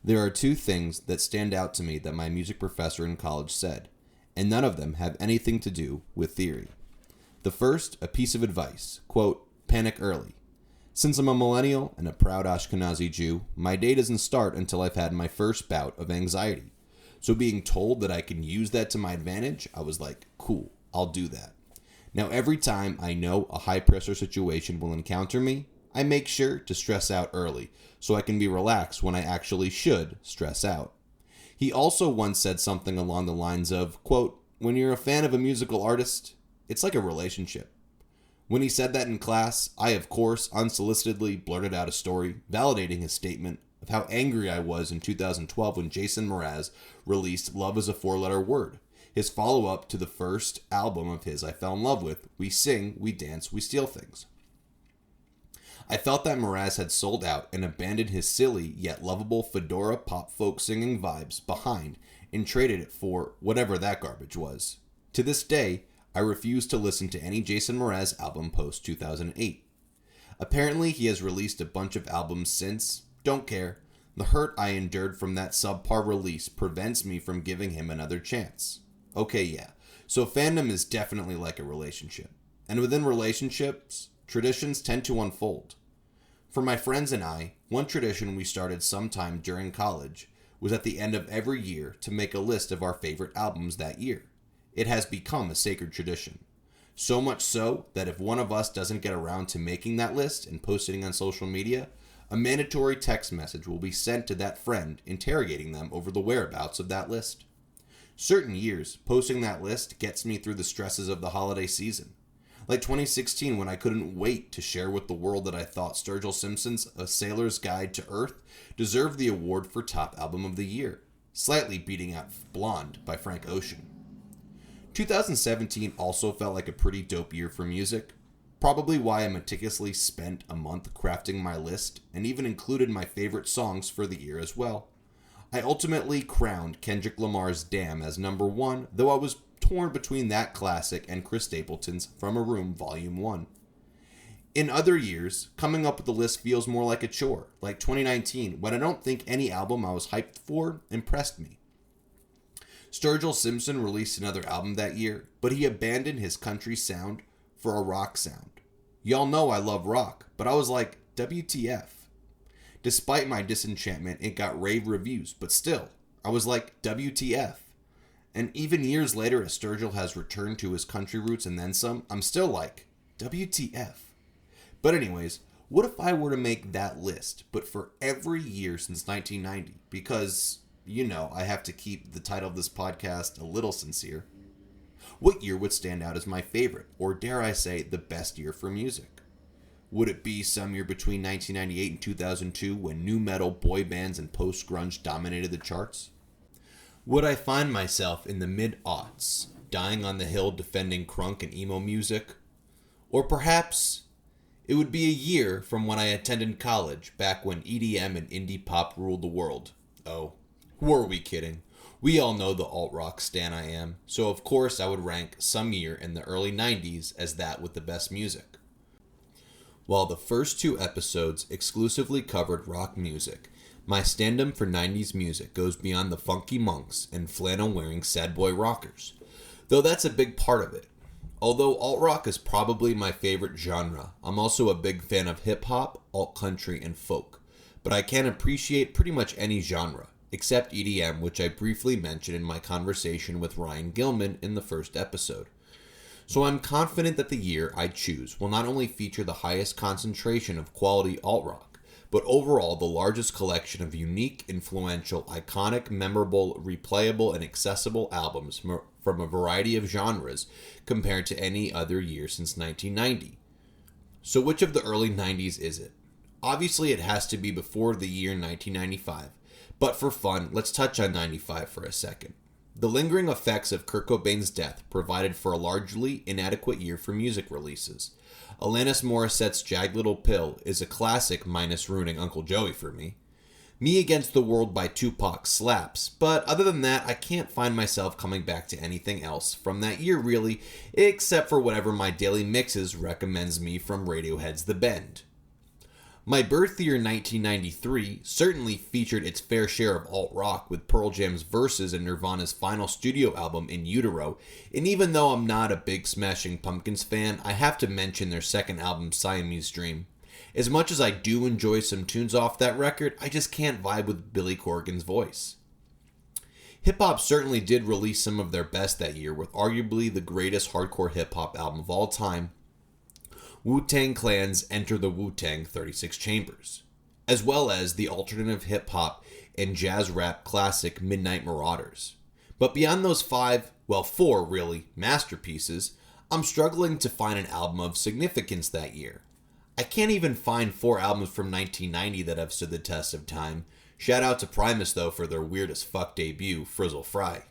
There are two things that stand out to me that my music professor in college said, and none of them have anything to do with theory. The first, a piece of advice, quote, panic early. Since I'm a millennial and a proud Ashkenazi Jew, my day doesn't start until I've had my first bout of anxiety. So being told that I can use that to my advantage, I was like, cool, I'll do that. Now every time I know a high pressure situation will encounter me, I make sure to stress out early so I can be relaxed when I actually should stress out. He also once said something along the lines of, quote, when you're a fan of a musical artist, it's like a relationship. When he said that in class, I of course unsolicitedly blurted out a story validating his statement of how angry I was in 2012 when Jason Mraz released Love is a Four-Letter Word, his follow-up to the first album of his I fell in love with, We Sing, We Dance, We Steal Things. I felt that Mraz had sold out and abandoned his silly yet lovable fedora pop folk singing vibes behind and traded it for whatever that garbage was. To this day, I refuse to listen to any Jason Mraz album post 2008. Apparently he has released a bunch of albums since. Don't care. The hurt I endured from that subpar release prevents me from giving him another chance. Okay, yeah. So fandom is definitely like a relationship. And within relationships, traditions tend to unfold. For my friends and I, one tradition we started sometime during college was at the end of every year to make a list of our favorite albums that year. It has become a sacred tradition. So much so that if one of us doesn't get around to making that list and posting it on social media, a mandatory text message will be sent to that friend interrogating them over the whereabouts of that list. Certain years, posting that list gets me through the stresses of the holiday season. Like 2016 when I couldn't wait to share with the world that I thought Sturgill Simpson's A Sailor's Guide to Earth deserved the award for Top Album of the Year, slightly beating out Blonde by Frank Ocean. 2017 also felt like a pretty dope year for music, probably why I meticulously spent a month crafting my list and even included my favorite songs for the year as well. I ultimately crowned Kendrick Lamar's Damn as number 1, though I was torn between that classic and Chris Stapleton's From a Room Volume 1. In other years, coming up with the list feels more like a chore, like 2019, when I don't think any album I was hyped for impressed me. Sturgill Simpson released another album that year, but he abandoned his country sound for a rock sound. Y'all know I love rock, but I was like, WTF. Despite my disenchantment, it got rave reviews, but still, I was like, WTF. And even years later, as Sturgill has returned to his country roots and then some, I'm still like, WTF. But anyways, what if I were to make that list, but for every year since 1990? Because, you know, I have to keep the title of this podcast a little sincere. What year would stand out as my favorite, or dare I say, the best year for music? Would it be some year between 1998 and 2002 when nu metal, boy bands, and post-grunge dominated the charts? Would I find myself in the mid-aughts, dying on the hill defending crunk and emo music? Or perhaps it would be a year from when I attended college, back when EDM and indie pop ruled the world. Oh, who are we kidding? We all know the alt-rock stan I am, so of course I would rank some year in the early 90s as that with the best music. While the first 2 episodes exclusively covered rock music, my stand-up for 90s music goes beyond the funky monks and flannel-wearing sad boy rockers, though that's a big part of it. Although alt-rock is probably my favorite genre, I'm also a big fan of hip-hop, alt-country, and folk, but I can appreciate pretty much any genre, except EDM, which I briefly mentioned in my conversation with Ryan Gilman in the first episode. So I'm confident that the year I choose will not only feature the highest concentration of quality alt-rock, but overall the largest collection of unique, influential, iconic, memorable, replayable, and accessible albums from a variety of genres compared to any other year since 1990. So which of the early 90s is it? Obviously it has to be before the year 1995, but for fun, let's touch on 95 for a second. The lingering effects of Kurt Cobain's death provided for a largely inadequate year for music releases. Alanis Morissette's Jagged Little Pill is a classic minus ruining Uncle Joey for me. Me Against the World by Tupac slaps, but other than that, I can't find myself coming back to anything else from that year really, except for whatever my daily mixes recommends me from Radiohead's The Bend. My birth year 1993 certainly featured its fair share of alt-rock with Pearl Jam's Verses and Nirvana's final studio album In Utero, and even though I'm not a big Smashing Pumpkins fan, I have to mention their second album Siamese Dream. As much as I do enjoy some tunes off that record, I just can't vibe with Billy Corgan's voice. Hip-hop certainly did release some of their best that year, with arguably the greatest hardcore hip-hop album of all time, Wu-Tang Clan's Enter the Wu-Tang 36 Chambers, as well as the alternative hip-hop and jazz rap classic Midnight Marauders. But beyond those four really, masterpieces, I'm struggling to find an album of significance that year. I can't even find 4 albums from 1990 that have stood the test of time. Shout out to Primus though for their weird as fuck debut, Frizzle Fry.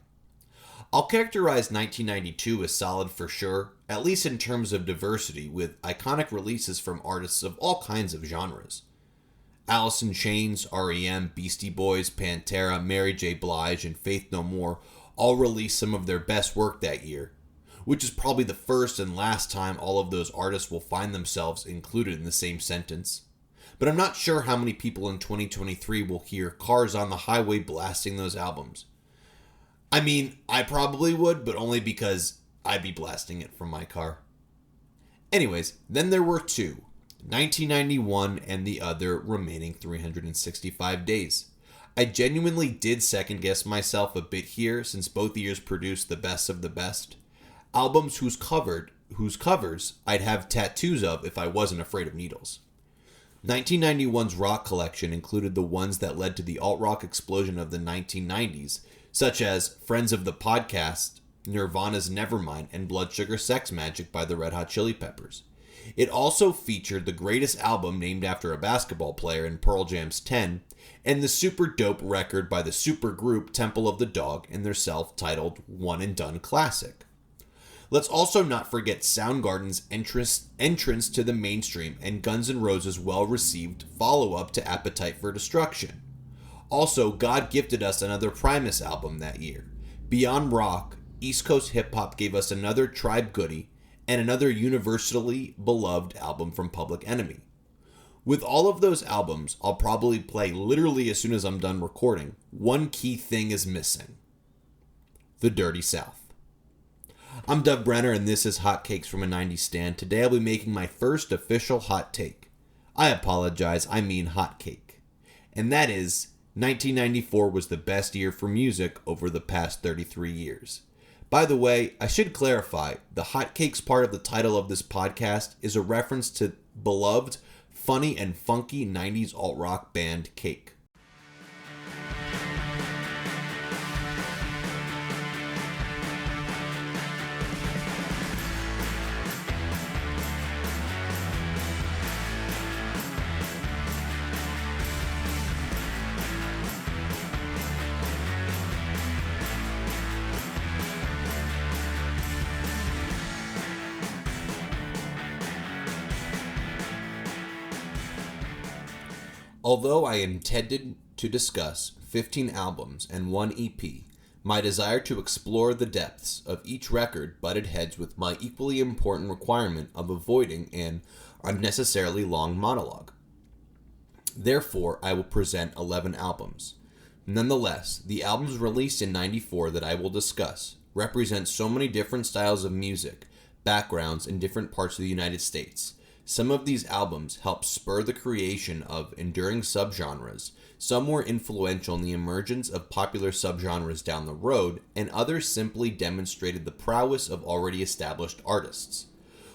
I'll characterize 1992 as solid for sure, at least in terms of diversity, with iconic releases from artists of all kinds of genres. Alice in Chains, R.E.M., Beastie Boys, Pantera, Mary J. Blige, and Faith No More all released some of their best work that year, which is probably the first and last time all of those artists will find themselves included in the same sentence. But I'm not sure how many people in 2023 will hear Cars on the Highway blasting those albums. I mean, I probably would, but only because I'd be blasting it from my car. Anyways, then there were 2, 1991 and the other remaining 365 days. I genuinely did second guess myself a bit here, since both years produced the best of the best. Albums whose covers I'd have tattoos of if I wasn't afraid of needles. 1991's rock collection included the ones that led to the alt-rock explosion of the 1990s, such as Friends of the Podcast, Nirvana's Nevermind, and Blood Sugar Sex Magic by the Red Hot Chili Peppers. It also featured the greatest album named after a basketball player in Pearl Jam's 10, and the super dope record by the supergroup Temple of the Dog in their self-titled One and Done classic. Let's also not forget Soundgarden's entrance to the mainstream and Guns N' Roses' well-received follow-up to Appetite for Destruction. Also, God gifted us another Primus album that year. Beyond rock, East Coast hip-hop gave us another Tribe goodie and another universally beloved album from Public Enemy. With all of those albums, I'll probably play literally as soon as I'm done recording. One key thing is missing: the Dirty South. I'm Doug Brenner, and this is Hot Cakes from a 90s Stand. Today I'll be making my first official hot take. I apologize, I mean hot cake. And that is, 1994 was the best year for music over the past 33 years. By the way, I should clarify, the hot cakes part of the title of this podcast is a reference to beloved, funny, and funky 90s alt-rock band Cake. Although I intended to discuss 15 albums and 1 EP, my desire to explore the depths of each record butted heads with my equally important requirement of avoiding an unnecessarily long monologue. Therefore, I will present 11 albums. Nonetheless, the albums released in '94 that I will discuss represent so many different styles of music, backgrounds in different parts of the United States. Some of these albums helped spur the creation of enduring subgenres, some were influential in the emergence of popular subgenres down the road, and others simply demonstrated the prowess of already established artists.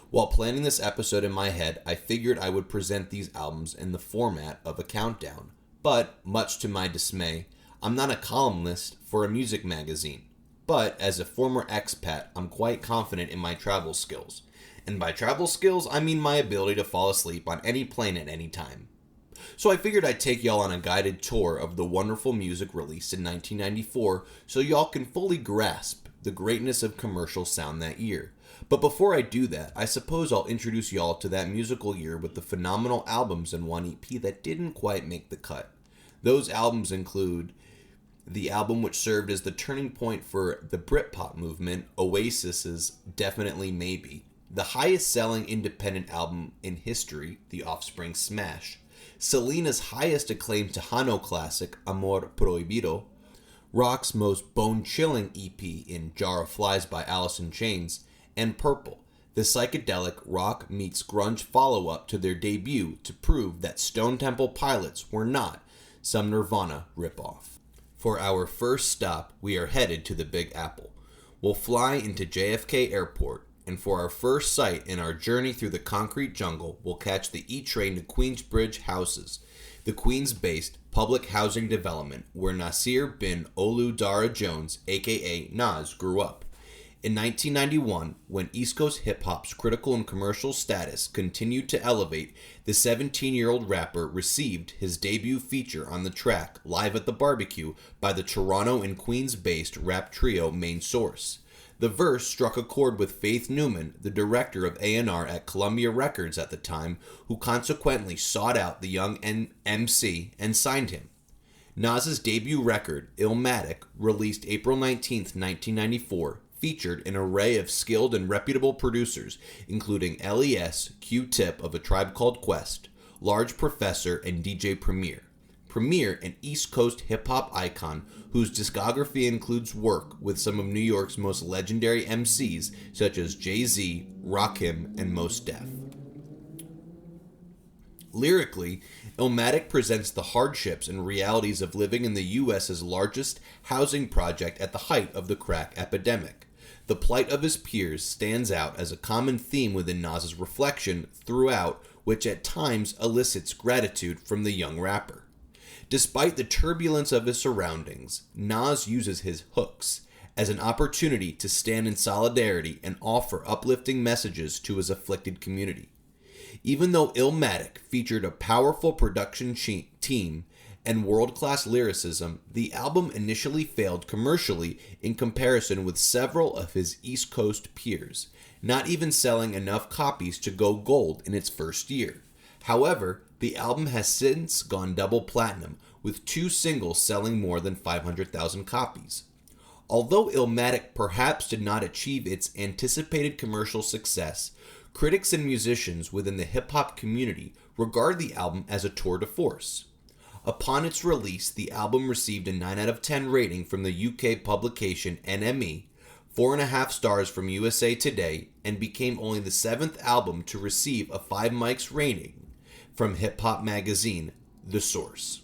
While planning this episode in my head, I figured I would present these albums in the format of a countdown. But, much to my dismay, I'm not a columnist for a music magazine. But, as a former expat, I'm quite confident in my travel skills. And by travel skills, I mean my ability to fall asleep on any plane at any time. So I figured I'd take y'all on a guided tour of the wonderful music released in 1994 so y'all can fully grasp the greatness of commercial sound that year. But before I do that, I suppose I'll introduce y'all to that musical year with the phenomenal albums and 1 EP that didn't quite make the cut. Those albums include the album which served as the turning point for the Britpop movement, Oasis's Definitely Maybe, the highest selling independent album in history, The Offspring's Smash, Selena's highest acclaimed Tejano classic, Amor Prohibido, rock's most bone-chilling EP in Jar of Flies by Alice in Chains, and Purple, the psychedelic rock meets grunge follow-up to their debut to prove that Stone Temple Pilots were not some Nirvana ripoff. For our first stop, we are headed to the Big Apple. We'll fly into JFK Airport, and for our first sight in our journey through the concrete jungle, we'll catch the E-train to Queensbridge Houses, the Queens-based public housing development where Nasir bin Olu Dara Jones, aka Nas, grew up. In 1991, when East Coast hip-hop's critical and commercial status continued to elevate, the 17-year-old rapper received his debut feature on the track Live at the Barbecue by the Toronto and Queens-based rap trio Main Source. The verse struck a chord with Faith Newman, the director of A&R at Columbia Records at the time, who consequently sought out the young MC and signed him. Nas's debut record, Illmatic, released April 19, 1994, featured an array of skilled and reputable producers, including LES, Q-Tip of A Tribe Called Quest, Large Professor, and DJ Premier. Premier, an East Coast hip-hop icon whose discography includes work with some of New York's most legendary MCs such as Jay-Z, Rakim, and Mos Def. Lyrically, Illmatic presents the hardships and realities of living in the U.S.'s largest housing project at the height of the crack epidemic. The plight of his peers stands out as a common theme within Nas's reflection throughout, which at times elicits gratitude from the young rapper. Despite the turbulence of his surroundings, Nas uses his hooks as an opportunity to stand in solidarity and offer uplifting messages to his afflicted community. Even though Illmatic featured a powerful production team and world-class lyricism, the album initially failed commercially in comparison with several of his East Coast peers, not even selling enough copies to go gold in its first year. However, the album has since gone double platinum, with 2 singles selling more than 500,000 copies. Although Illmatic perhaps did not achieve its anticipated commercial success, critics and musicians within the hip-hop community regard the album as a tour de force. Upon its release, the album received a 9 out of 10 rating from the UK publication NME, 4.5 stars from USA Today, and became only the 7th album to receive a 5 mics rating from hip-hop magazine The Source.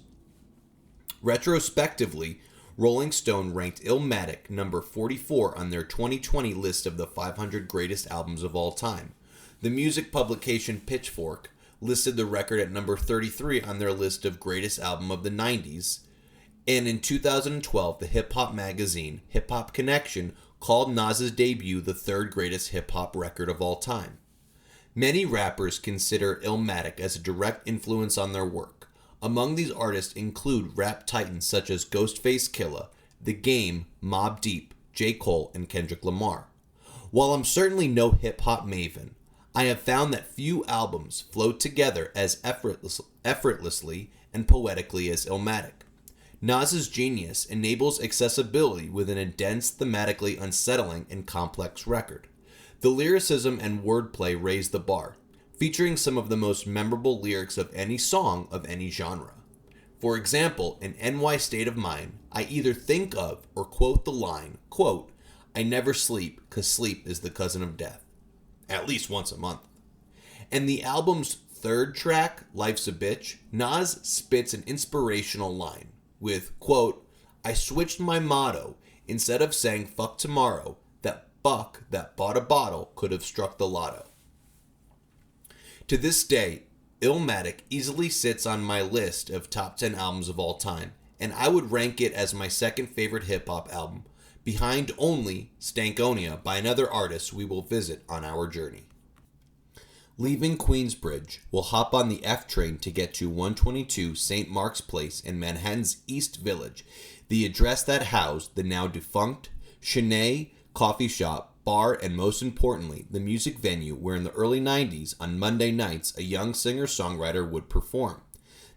Retrospectively, Rolling Stone ranked Illmatic number 44 on their 2020 list of the 500 greatest albums of all time. The music publication Pitchfork listed the record at number 33 on their list of greatest album of the 90s, and in 2012, the hip-hop magazine Hip Hop Connection called Nas's debut the 3rd greatest hip-hop record of all time. Many rappers consider Illmatic as a direct influence on their work. Among these artists include rap titans such as Ghostface Killah, The Game, Mobb Deep, J. Cole, and Kendrick Lamar. While I'm certainly no hip-hop maven, I have found that few albums float together as effortlessly and poetically as Illmatic. Nas's genius enables accessibility within a dense, thematically unsettling, and complex record. The lyricism and wordplay raise the bar, featuring some of the most memorable lyrics of any song of any genre. For example, in NY State of Mind, I either think of or quote the line, quote, "I never sleep 'cause sleep is the cousin of death," at least once a month. And the album's 3rd track, Life's a Bitch, Nas spits an inspirational line with, quote, "I switched my motto. Instead of saying fuck tomorrow, that buck that bought a bottle could have struck the lotto." To this day, Illmatic easily sits on my list of top 10 albums of all time, and I would rank it as my 2nd favorite hip-hop album, behind only Stankonia by another artist we will visit on our journey. Leaving Queensbridge, we'll hop on the F train to get to 122 St. Mark's Place in Manhattan's East Village, the address that housed the now defunct Shanae coffee shop, bar, and most importantly, the music venue where in the early 90s, on Monday nights, a young singer-songwriter would perform.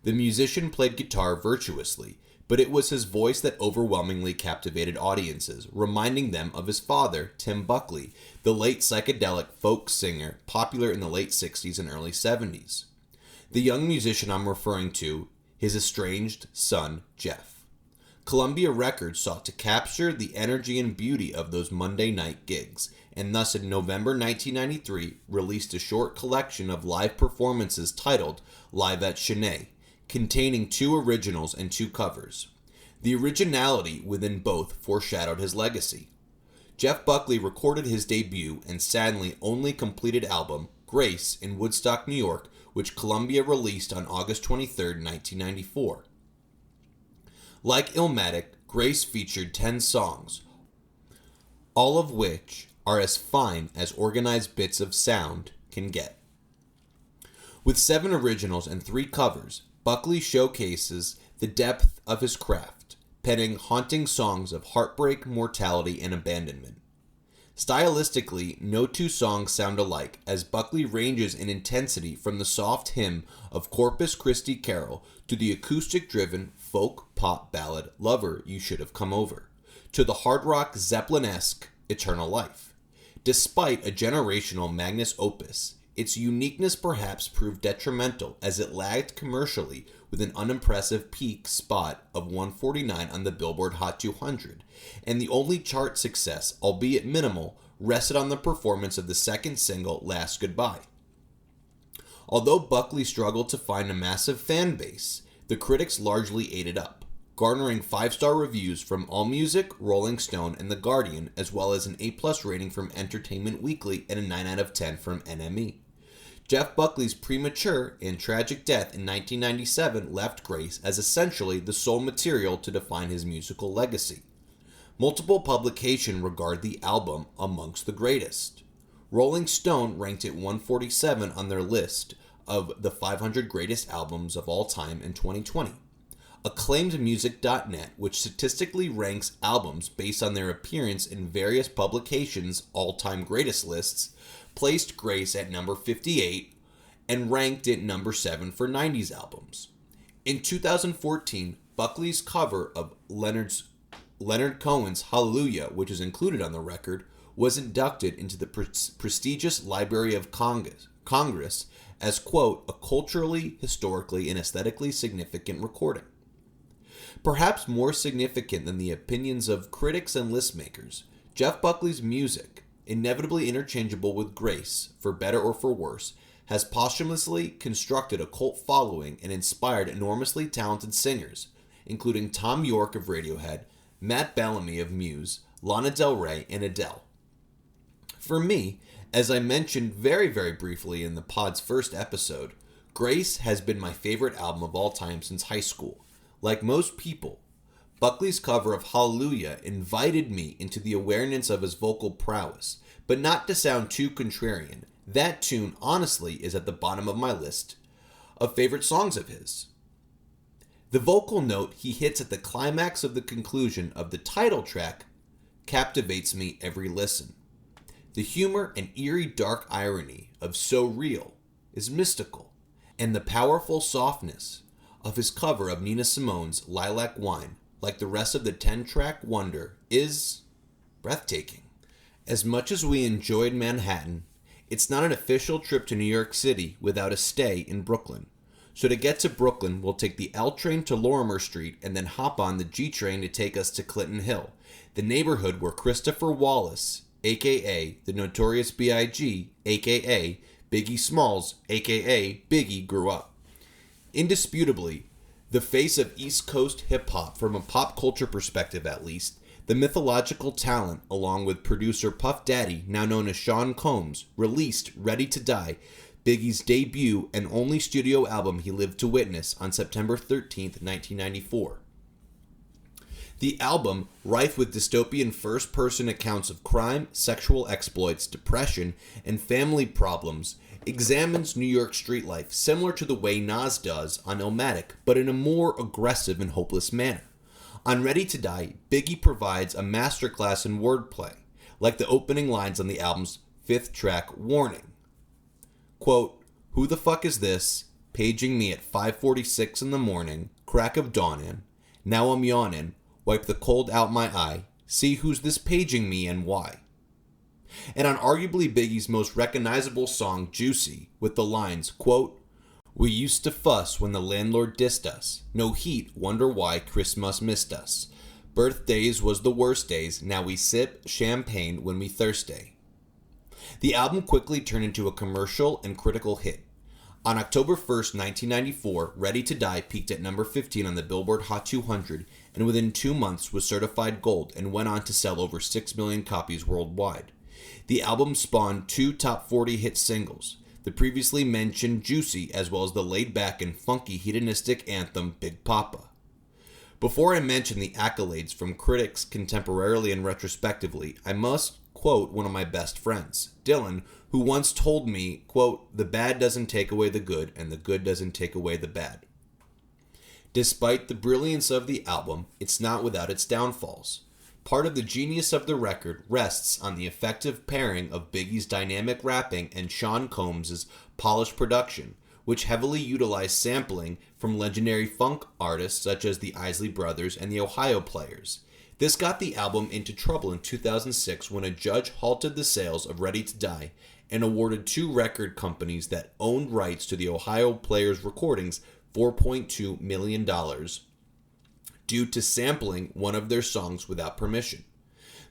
The musician played guitar virtuously, but it was his voice that overwhelmingly captivated audiences, reminding them of his father, Tim Buckley, the late psychedelic folk singer popular in the late 60s and early 70s. The young musician I'm referring to, his estranged son, Jeff. Columbia Records sought to capture the energy and beauty of those Monday night gigs, and thus in November 1993 released a short collection of live performances titled Live at Chennai, containing 2 originals and 2 covers. The originality within both foreshadowed his legacy. Jeff Buckley recorded his debut and sadly only completed album, Grace, in Woodstock, New York, which Columbia released on August 23, 1994. Like Illmatic, Grace featured 10 songs, all of which are as fine as organized bits of sound can get. With 7 originals and 3 covers, Buckley showcases the depth of his craft, penning haunting songs of heartbreak, mortality, and abandonment. Stylistically, no 2 songs sound alike, as Buckley ranges in intensity from the soft hymn of Corpus Christi Carol to the acoustic-driven folk-pop ballad Lover, You Should Have Come Over, to the hard rock Zeppelin-esque Eternal Life. Despite a generational magnus opus, its uniqueness perhaps proved detrimental as it lagged commercially with an unimpressive peak spot of 149 on the Billboard Hot 200, and the only chart success, albeit minimal, rested on the performance of the second single, Last Goodbye. Although Buckley struggled to find a massive fan base, the critics largely ate it up, garnering 5-star reviews from AllMusic, Rolling Stone, and The Guardian, as well as an A+ rating from Entertainment Weekly and a 9 out of 10 from NME. Jeff Buckley's premature and tragic death in 1997 left Grace as essentially the sole material to define his musical legacy. Multiple publications regard the album amongst the greatest. Rolling Stone ranked it 147 on their list of the 500 greatest albums of all time in 2020. AcclaimedMusic.net, which statistically ranks albums based on their appearance in various publications' all-time greatest lists, placed Grace at number 58 and ranked it number 7 for 90s albums. In 2014, Buckley's cover of Leonard Cohen's Hallelujah, which is included on the record, was inducted into the prestigious Library of Congress as, quote, a culturally, historically, and aesthetically significant recording. Perhaps more significant than the opinions of critics and list makers, Jeff Buckley's music, inevitably interchangeable with Grace, for better or for worse, has posthumously constructed a cult following and inspired enormously talented singers, including Thom Yorke of Radiohead, Matt Bellamy of Muse, Lana Del Rey, and Adele. For me, as I mentioned very, very briefly in the pod's first episode, Grace has been my favorite album of all time since high school. Like most people, Buckley's cover of Hallelujah invited me into the awareness of his vocal prowess, but not to sound too contrarian. That tune, honestly, is at the bottom of my list of favorite songs of his. The vocal note he hits at the climax of the conclusion of the title track captivates me every listen. The humor and eerie dark irony of So Real is mystical, and the powerful softness of his cover of Nina Simone's Lilac Wine, like the rest of the 10-track wonder, is breathtaking. As much as we enjoyed Manhattan, it's not an official trip to New York City without a stay in Brooklyn. So to get to Brooklyn, we'll take the L train to Lorimer Street and then hop on the G train to take us to Clinton Hill, the neighborhood where Christopher Wallace, a.k.a. the Notorious B.I.G., a.k.a. Biggie Smalls, a.k.a. Biggie, grew up. Indisputably, the face of East Coast hip-hop, from a pop culture perspective at least, the mythological talent, along with producer Puff Daddy, now known as Sean Combs, released Ready to Die, Biggie's debut and only studio album he lived to witness, on September 13th, 1994. The album, rife with dystopian first-person accounts of crime, sexual exploits, depression, and family problems, examines New York street life similar to the way Nas does on Illmatic, but in a more aggressive and hopeless manner. On Ready to Die, Biggie provides a masterclass in wordplay, like the opening lines on the album's 5th track, Warning. Quote, "Who the fuck is this? Paging me at 5:46 in the morning, crack of dawnin'. Now I'm yawnin', wipe the cold out my eye, see who's this paging me and why." And on arguably Biggie's most recognizable song, Juicy, with the lines, quote, We used to fuss when the landlord dissed us. No heat, wonder why Christmas missed us. Birthdays was the worst days, now we sip champagne when we thirsty. The album quickly turned into a commercial and critical hit. On October 1st, 1994, Ready to Die peaked at number 15 on the Billboard Hot 200 and within 2 months was certified gold and went on to sell over 6 million copies worldwide. The album spawned 2 top 40 hit singles, the previously mentioned Juicy as well as the laid-back and funky hedonistic anthem Big Papa. Before I mention the accolades from critics contemporarily and retrospectively, I must quote one of my best friends, Dylan, who once told me, quote, "The bad doesn't take away the good, and the good doesn't take away the bad." Despite the brilliance of the album, it's not without its downfalls. Part of the genius of the record rests on the effective pairing of Biggie's dynamic rapping and Sean Combs' polished production, which heavily utilized sampling from legendary funk artists such as the Isley Brothers and the Ohio Players. This got the album into trouble in 2006 when a judge halted the sales of Ready to Die and awarded 2 record companies that owned rights to the Ohio Players recordings $4.2 million due to sampling one of their songs without permission.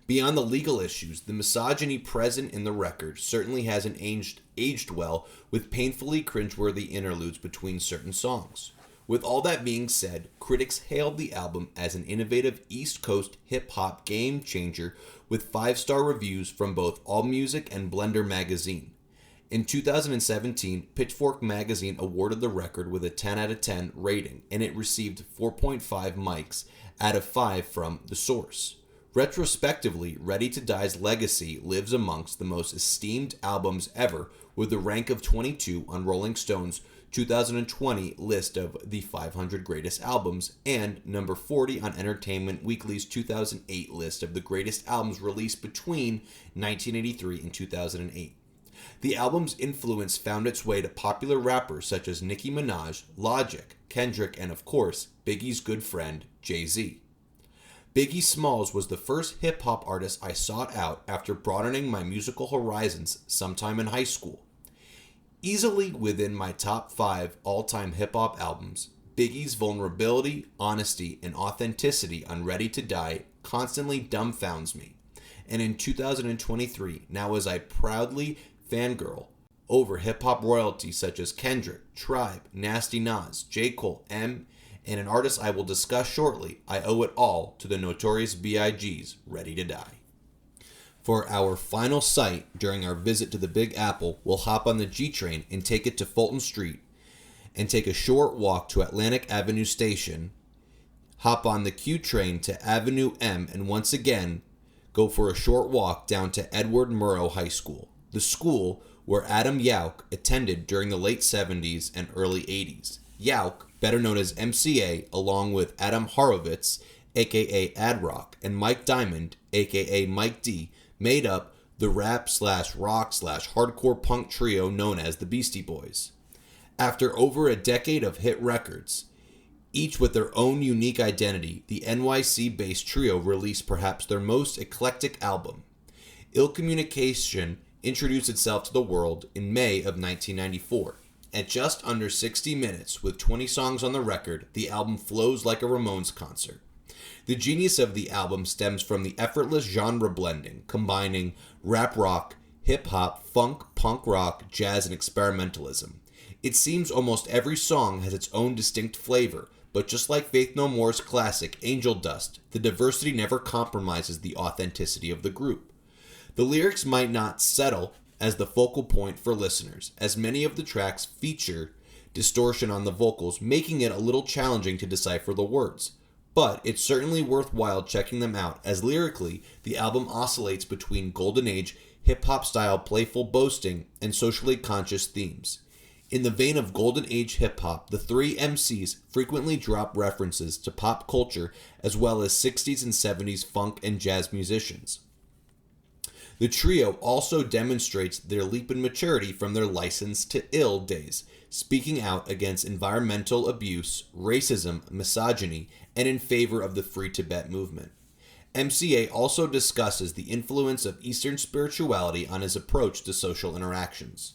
Beyond the legal issues, the misogyny present in the record certainly hasn't aged well, with painfully cringeworthy interludes between certain songs. With all that being said, critics hailed the album as an innovative East Coast hip-hop game-changer with 5-star reviews from both AllMusic and Blender magazine. In 2017, Pitchfork magazine awarded the record with a 10 out of 10 rating, and it received 4.5 mics out of 5 from The Source. Retrospectively, Ready to Die's legacy lives amongst the most esteemed albums ever, with a rank of 22 on Rolling Stone's 2020 list of the 500 greatest albums, and number 40 on Entertainment Weekly's 2008 list of the greatest albums released between 1983 and 2008. The album's influence found its way to popular rappers such as Nicki Minaj, Logic, Kendrick, and of course, Biggie's good friend, Jay-Z. Biggie Smalls was the first hip-hop artist I sought out after broadening my musical horizons sometime in high school. Easily within my top 5 all-time hip-hop albums, Biggie's vulnerability, honesty, and authenticity on Ready to Die constantly dumbfounds me. And in 2023, now as I proudly fangirl over hip-hop royalty such as Kendrick, Tribe, Nasty Nas, J. Cole, M, and an artist I will discuss shortly, I owe it all to the Notorious B.I.G's Ready to Die. For our final sight during our visit to the Big Apple, we'll hop on the G train and take it to Fulton Street and take a short walk to Atlantic Avenue Station, hop on the Q train to Avenue M, and once again go for a short walk down to Edward Murrow High School, the school where Adam Yauch attended during the late 70s and early 80s. Yauch, better known as MCA, along with Adam Horovitz, aka Ad Rock, and Mike Diamond, aka Mike D, made up the rap/rock/hardcore punk trio known as the Beastie Boys. After over a decade of hit records, each with their own unique identity, the NYC-based trio released perhaps their most eclectic album. Ill Communication introduced itself to the world in May of 1994. At just under 60 minutes, with 20 songs on the record, the album flows like a Ramones concert. The genius of the album stems from the effortless genre blending, combining rap rock, hip-hop, funk, punk rock, jazz, and experimentalism. It seems almost every song has its own distinct flavor, but just like Faith No More's classic Angel Dust, the diversity never compromises the authenticity of the group. The lyrics might not settle as the focal point for listeners, as many of the tracks feature distortion on the vocals, making it a little challenging to decipher the words. But it's certainly worthwhile checking them out, as lyrically, the album oscillates between golden age, hip-hop style playful boasting, and socially conscious themes. In the vein of golden age hip-hop, the 3 MCs frequently drop references to pop culture as well as 60s and 70s funk and jazz musicians. The trio also demonstrates their leap in maturity from their License to Ill days, speaking out against environmental abuse, racism, misogyny, and in favor of the Free Tibet movement. MCA also discusses the influence of Eastern spirituality on his approach to social interactions.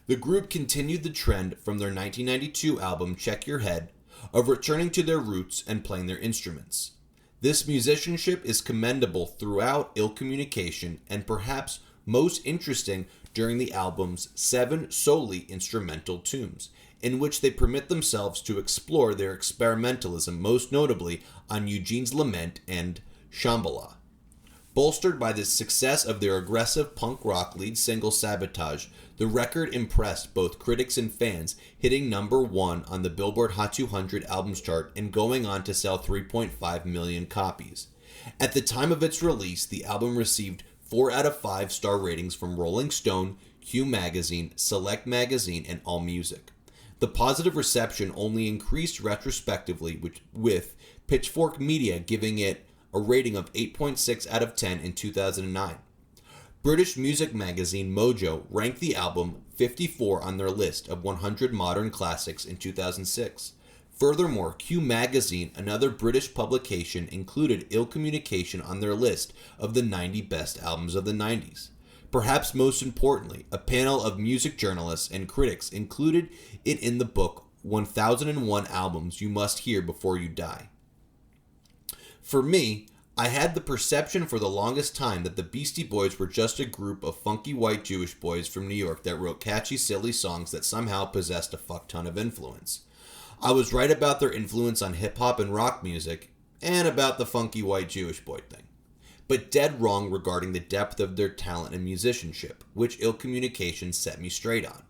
The group continued the trend from their 1992 album Check Your Head of returning to their roots and playing their instruments. This musicianship is commendable throughout Ill Communication and perhaps most interesting during the album's 7 solely instrumental tunes, in which they permit themselves to explore their experimentalism, most notably on Eugene's Lament and Shambhala. Bolstered by the success of their aggressive punk rock lead single Sabotage, the record impressed both critics and fans, hitting number 1 on the Billboard Hot 200 albums chart and going on to sell 3.5 million copies. At the time of its release, the album received 4 out of 5 star ratings from Rolling Stone, Q Magazine, Select Magazine, and AllMusic. The positive reception only increased retrospectively, with Pitchfork Media giving it a rating of 8.6 out of 10 in 2009. British music magazine Mojo ranked the album 54 on their list of 100 modern classics in 2006. Furthermore, Q Magazine, another British publication, included Ill Communication on their list of the 90 best albums of the 90s. Perhaps most importantly, a panel of music journalists and critics included it in the book 1001 Albums You Must Hear Before You Die. For me, I had the perception for the longest time that the Beastie Boys were just a group of funky white Jewish boys from New York that wrote catchy, silly songs that somehow possessed a fuck ton of influence. I was right about their influence on hip-hop and rock music, and about the funky white Jewish boy thing. But dead wrong regarding the depth of their talent and musicianship, which Ill Communication set me straight on.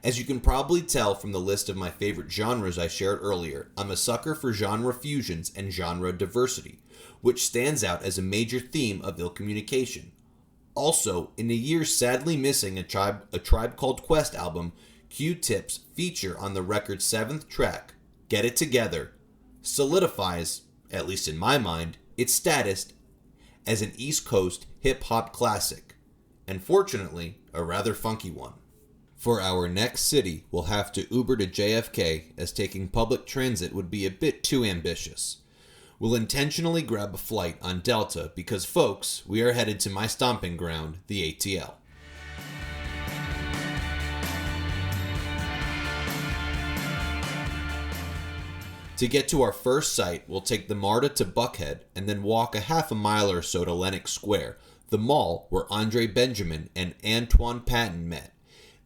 As you can probably tell from the list of my favorite genres I shared earlier, I'm a sucker for genre fusions and genre diversity, which stands out as a major theme of Ill Communication. Also, in a year sadly missing a Tribe Called Quest album, Q-Tip's feature on the record's 7th track, Get It Together, solidifies, at least in my mind, its status as an East Coast hip-hop classic, and fortunately, a rather funky one. For our next city, we'll have to Uber to JFK, as taking public transit would be a bit too ambitious. We'll intentionally grab a flight on Delta because, folks, we are headed to my stomping ground, the ATL. To get to our first site, we'll take the MARTA to Buckhead and then walk a half a mile or so to Lenox Square, the mall where Andre Benjamin and Antoine Patton met.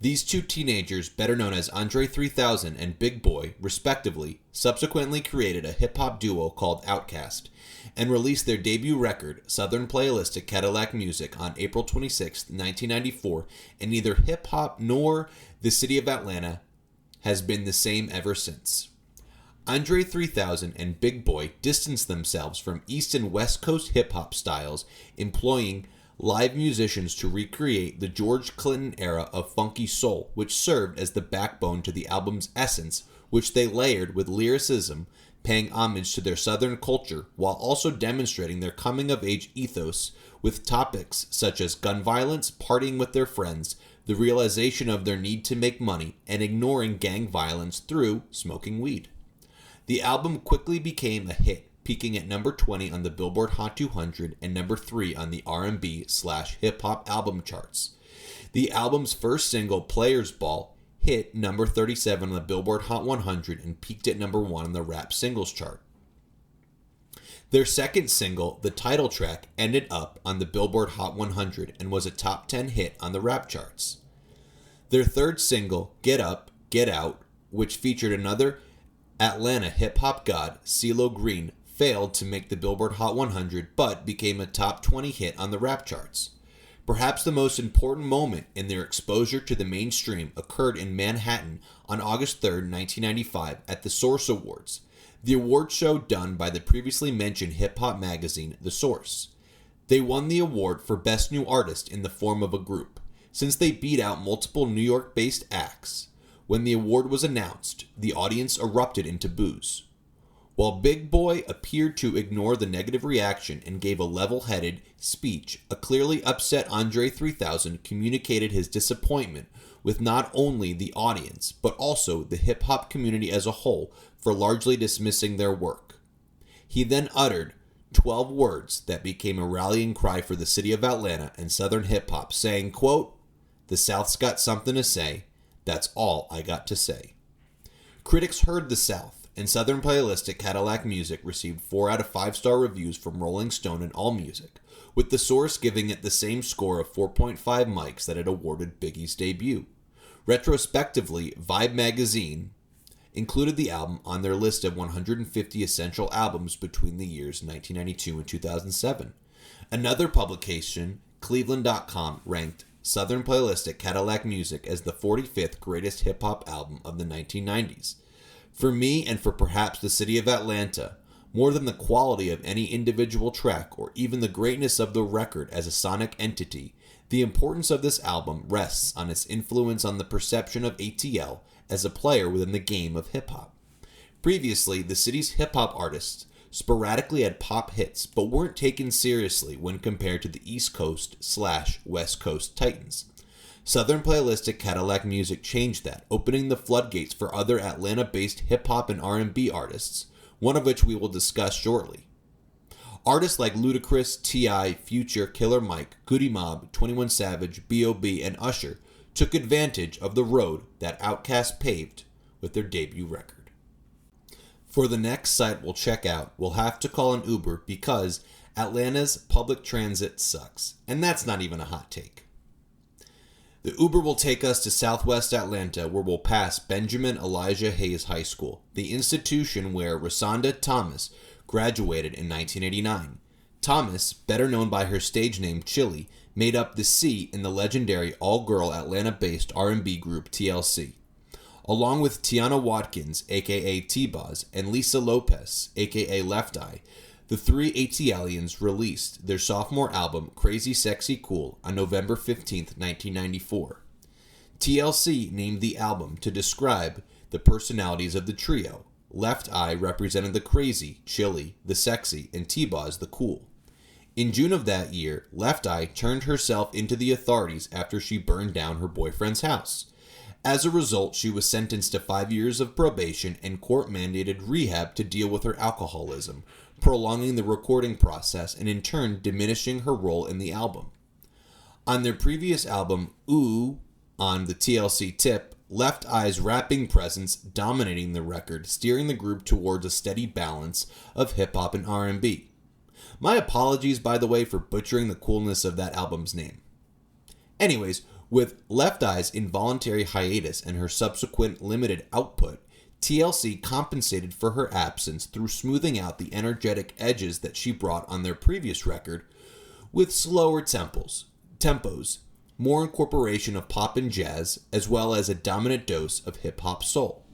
These two teenagers, better known as Andre 3000 and Big Boy, respectively, subsequently created a hip-hop duo called OutKast and released their debut record, Southernplayalisticadillacmuzik, on April 26, 1994, and neither hip-hop nor the city of Atlanta has been the same ever since. Andre 3000 and Big Boy distanced themselves from East and West Coast hip-hop styles, employing live musicians to recreate the George Clinton era of funky soul, which served as the backbone to the album's essence, which they layered with lyricism, paying homage to their Southern culture, while also demonstrating their coming-of-age ethos with topics such as gun violence, partying with their friends, the realization of their need to make money, and ignoring gang violence through smoking weed. The album quickly became a hit, peaking at number 20 on the Billboard Hot 200 and number 3 on the R&B/hip-hop album charts. The album's first single, Players Ball, hit number 37 on the Billboard Hot 100 and peaked at number 1 on the rap singles chart. Their second single, the title track, ended up on the Billboard Hot 100 and was a top 10 hit on the rap charts. Their third single, Get Up, Get Out, which featured another Atlanta hip-hop god, CeeLo Green, failed to make the Billboard Hot 100 but became a top 20 hit on the rap charts. Perhaps the most important moment in their exposure to the mainstream occurred in Manhattan on August 3, 1995 at the Source Awards, the award show done by the previously mentioned hip-hop magazine, The Source. They won the award for Best New Artist in the form of a group, since they beat out multiple New York-based acts. When the award was announced, the audience erupted into boos. While Big Boy appeared to ignore the negative reaction and gave a level-headed speech, a clearly upset Andre 3000 communicated his disappointment with not only the audience, but also the hip-hop community as a whole for largely dismissing their work. He then uttered 12 words that became a rallying cry for the city of Atlanta and Southern hip-hop, saying, quote, "The South's got something to say. That's all I got to say. Critics heard the South, and Southern Playalistic Cadillac Music received 4 out of 5-star reviews from Rolling Stone and AllMusic, with the source giving it the same score of 4.5 mics that it awarded Biggie's debut. Retrospectively, Vibe magazine included the album on their list of 150 essential albums between the years 1992 and 2007. Another publication, Cleveland.com, ranked Southern Playalistic Cadillac Music as the 45th greatest hip-hop album of the 1990s. For me, and for perhaps the city of Atlanta, more than the quality of any individual track or even the greatness of the record as a sonic entity, the importance of this album rests on its influence on the perception of ATL as a player within the game of hip-hop. Previously, the city's hip-hop artists sporadically had pop hits, but weren't taken seriously when compared to the East Coast/West Coast titans. Southern Playalistic Cadillac Music changed that, opening the floodgates for other Atlanta-based hip-hop and R&B artists, one of which we will discuss shortly. Artists like Ludacris, T.I., Future, Killer Mike, Goody Mob, 21 Savage, B.O.B., and Usher took advantage of the road that OutKast paved with their debut record. For the next site we'll check out, we'll have to call an Uber because Atlanta's public transit sucks, and that's not even a hot take. The Uber will take us to Southwest Atlanta, where we'll pass Benjamin Elijah Hayes High School, the institution where Rosanda Thomas graduated in 1989. Thomas, better known by her stage name Chili, made up the C in the legendary all-girl Atlanta-based R&B group TLC. Along with Tiana Watkins, aka T-Boz, and Lisa Lopez, aka Left Eye, the 3 ATLians released their sophomore album, CrazySexyCool, on November 15, 1994. TLC named the album to describe the personalities of the trio. Left Eye represented the crazy, Chili, the sexy, and T-Boz the cool. In June of that year, Left Eye turned herself into the authorities after she burned down her boyfriend's house. As a result, she was sentenced to 5 years of probation and court-mandated rehab to deal with her alcoholism, prolonging the recording process and in turn diminishing her role in the album. On their previous album, Ooh, on the TLC tip, Left Eye's rapping presence dominating the record, steering the group towards a steady balance of hip-hop and R&B. My apologies, by the way, for butchering the coolness of that album's name. Anyways, with Left Eye's involuntary hiatus and her subsequent limited output, TLC compensated for her absence through smoothing out the energetic edges that she brought on their previous record with slower tempos, more incorporation of pop and jazz, as well as a dominant dose of hip-hop soul.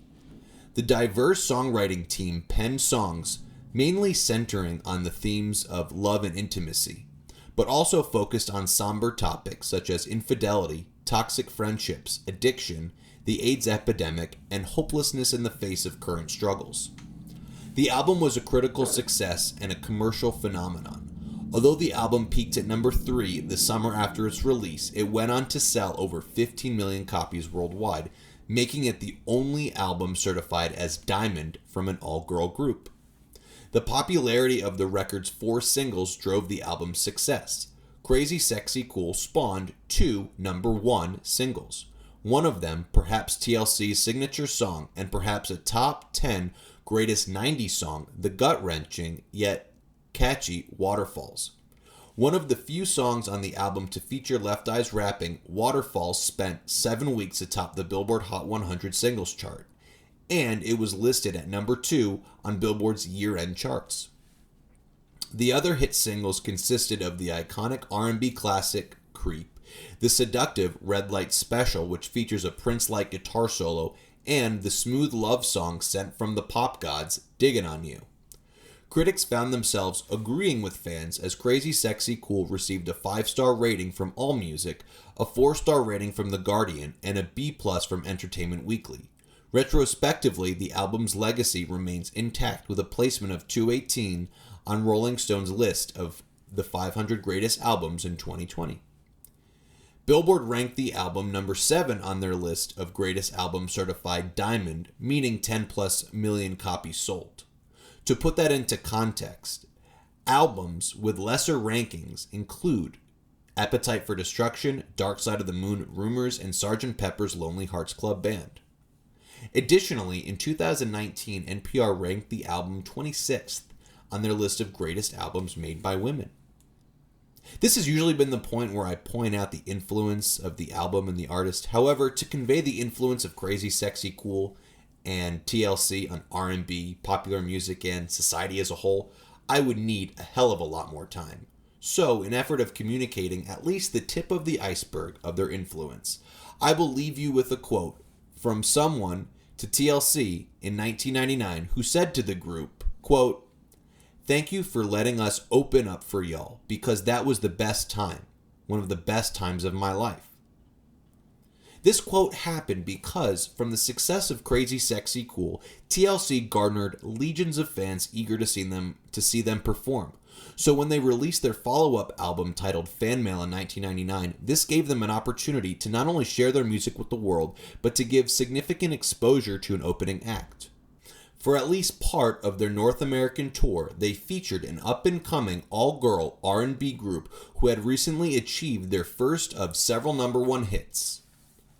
The diverse songwriting team penned songs mainly centering on the themes of love and intimacy, but also focused on somber topics such as infidelity, toxic friendships, addiction, the AIDS epidemic, and hopelessness in the face of current struggles. The album was a critical success and a commercial phenomenon. Although the album peaked at number 3 the summer after its release, it went on to sell over 15 million copies worldwide, making it the only album certified as Diamond from an all-girl group. The popularity of the record's 4 singles drove the album's success. CrazySexyCool spawned 2 number 1 singles. One of them, perhaps TLC's signature song and perhaps a top 10 greatest 90s song, the gut-wrenching yet catchy Waterfalls. One of the few songs on the album to feature Left Eye's rapping, Waterfalls spent 7 weeks atop the Billboard Hot 100 singles chart, and it was listed at number 2 on Billboard's year-end charts. The other hit singles consisted of the iconic R&B classic Creep, the seductive Red Light Special, which features a Prince-like guitar solo, and the smooth love song sent from the pop gods, Diggin' on You. Critics found themselves agreeing with fans as CrazySexyCool received a 5-star rating from AllMusic, a 4-star rating from The Guardian, and a B+ from Entertainment Weekly. Retrospectively, the album's legacy remains intact with a placement of 218 on Rolling Stone's list of the 500 greatest albums in 2020. Billboard ranked the album number 7 on their list of greatest albums certified Diamond, meaning 10+ million copies sold. To put that into context, albums with lesser rankings include Appetite for Destruction, Dark Side of the Moon, Rumors, and Sgt. Pepper's Lonely Hearts Club Band. Additionally, in 2019, NPR ranked the album 26th on their list of greatest albums made by women. This has usually been the point where I point out the influence of the album and the artist. However, to convey the influence of CrazySexyCool and TLC on R&B, popular music, and society as a whole, I would need a hell of a lot more time. So, in effort of communicating at least the tip of the iceberg of their influence, I will leave you with a quote from someone to TLC in 1999 who said to the group, quote, "Thank you for letting us open up for y'all, because that was the best time, one of the best times of my life." This quote happened because, from the success of CrazySexyCool, TLC garnered legions of fans eager to see them perform. So when they released their follow-up album titled Fan Mail in 1999, this gave them an opportunity to not only share their music with the world, but to give significant exposure to an opening act. For at least part of their North American tour, they featured an up-and-coming all-girl R&B group who had recently achieved their first of several number one hits.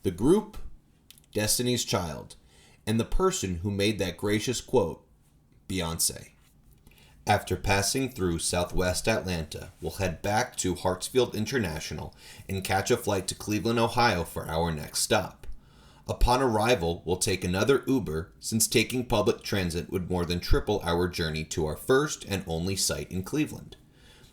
The group, Destiny's Child, and the person who made that gracious quote, Beyoncé. After passing through Southwest Atlanta, we'll head back to Hartsfield International and catch a flight to Cleveland, Ohio for our next stop. Upon arrival, we'll take another Uber, since taking public transit would more than triple our journey to our first and only site in Cleveland.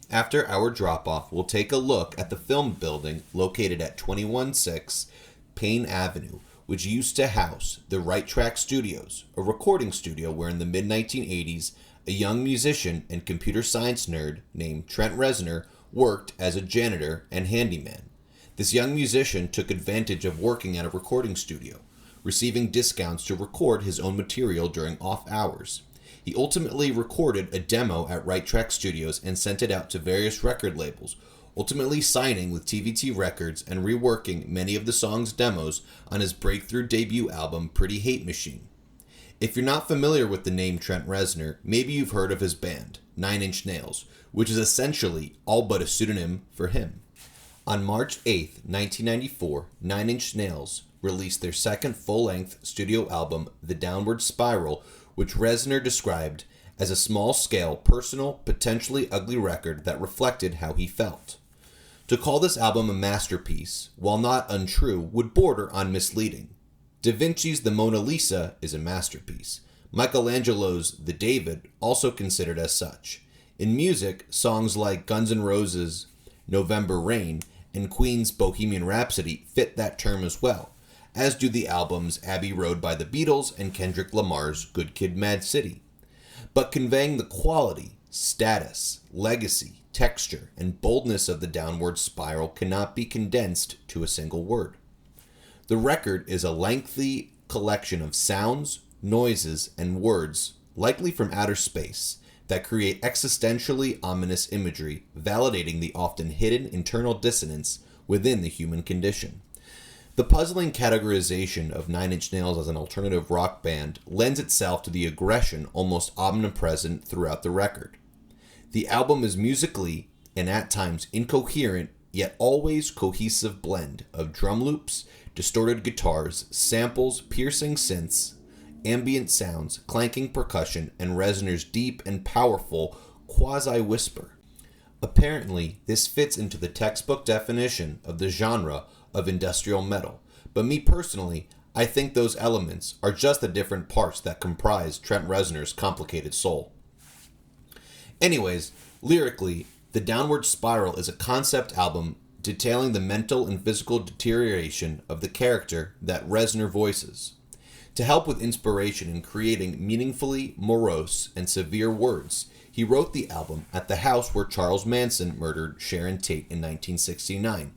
After our drop-off, we'll take a look at the film building located at 216 Payne Avenue, which used to house the Right Track Studios, a recording studio where in the mid-1980s, a young musician and computer science nerd named Trent Reznor worked as a janitor and handyman. This young musician took advantage of working at a recording studio, receiving discounts to record his own material during off hours. He ultimately recorded a demo at Right Track Studios and sent it out to various record labels, ultimately signing with TVT Records and reworking many of the song's demos on his breakthrough debut album Pretty Hate Machine. If you're not familiar with the name Trent Reznor, maybe you've heard of his band, 9 Inch Nails, which is essentially all but a pseudonym for him. On March 8, 1994, 9 Inch Nails released their second full-length studio album, The Downward Spiral, which Reznor described as a small-scale, personal, potentially ugly record that reflected how he felt. To call this album a masterpiece, while not untrue, would border on misleading. Da Vinci's The Mona Lisa is a masterpiece. Michelangelo's The David, also considered as such. In music, songs like Guns N' Roses' November Rain and Queen's Bohemian Rhapsody fit that term as well, as do the albums Abbey Road by the Beatles and Kendrick Lamar's Good Kid, Mad City. But conveying the quality, status, legacy, texture, and boldness of The Downward Spiral cannot be condensed to a single word. The record is a lengthy collection of sounds, noises, and words, likely from outer space, that create existentially ominous imagery, validating the often hidden internal dissonance within the human condition. The puzzling categorization of 9 Inch Nails as an alternative rock band lends itself to the aggression almost omnipresent throughout the record. The album is musically and at times incoherent, yet always cohesive blend of drum loops, distorted guitars, samples, piercing synths, ambient sounds, clanking percussion, and Reznor's deep and powerful quasi-whisper. Apparently, this fits into the textbook definition of the genre of industrial metal, but me personally, I think those elements are just the different parts that comprise Trent Reznor's complicated soul. Anyways, lyrically, The Downward Spiral is a concept album detailing the mental and physical deterioration of the character that Reznor voices. To help with inspiration in creating meaningfully morose and severe words, he wrote the album at the house where Charles Manson murdered Sharon Tate in 1969,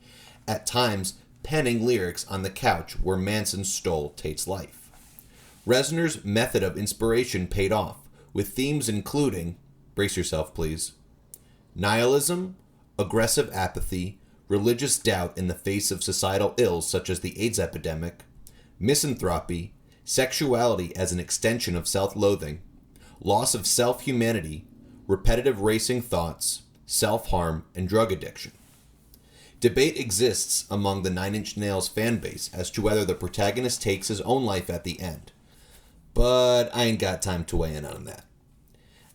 at times penning lyrics on the couch where Manson stole Tate's life. Reznor's method of inspiration paid off, with themes including, brace yourself please, nihilism, aggressive apathy, religious doubt in the face of societal ills such as the AIDS epidemic, misanthropy, sexuality as an extension of self-loathing, loss of self-humanity, repetitive racing thoughts, self-harm, and drug addiction. Debate exists among the Nine Inch Nails fan base as to whether the protagonist takes his own life at the end, but I ain't got time to weigh in on that.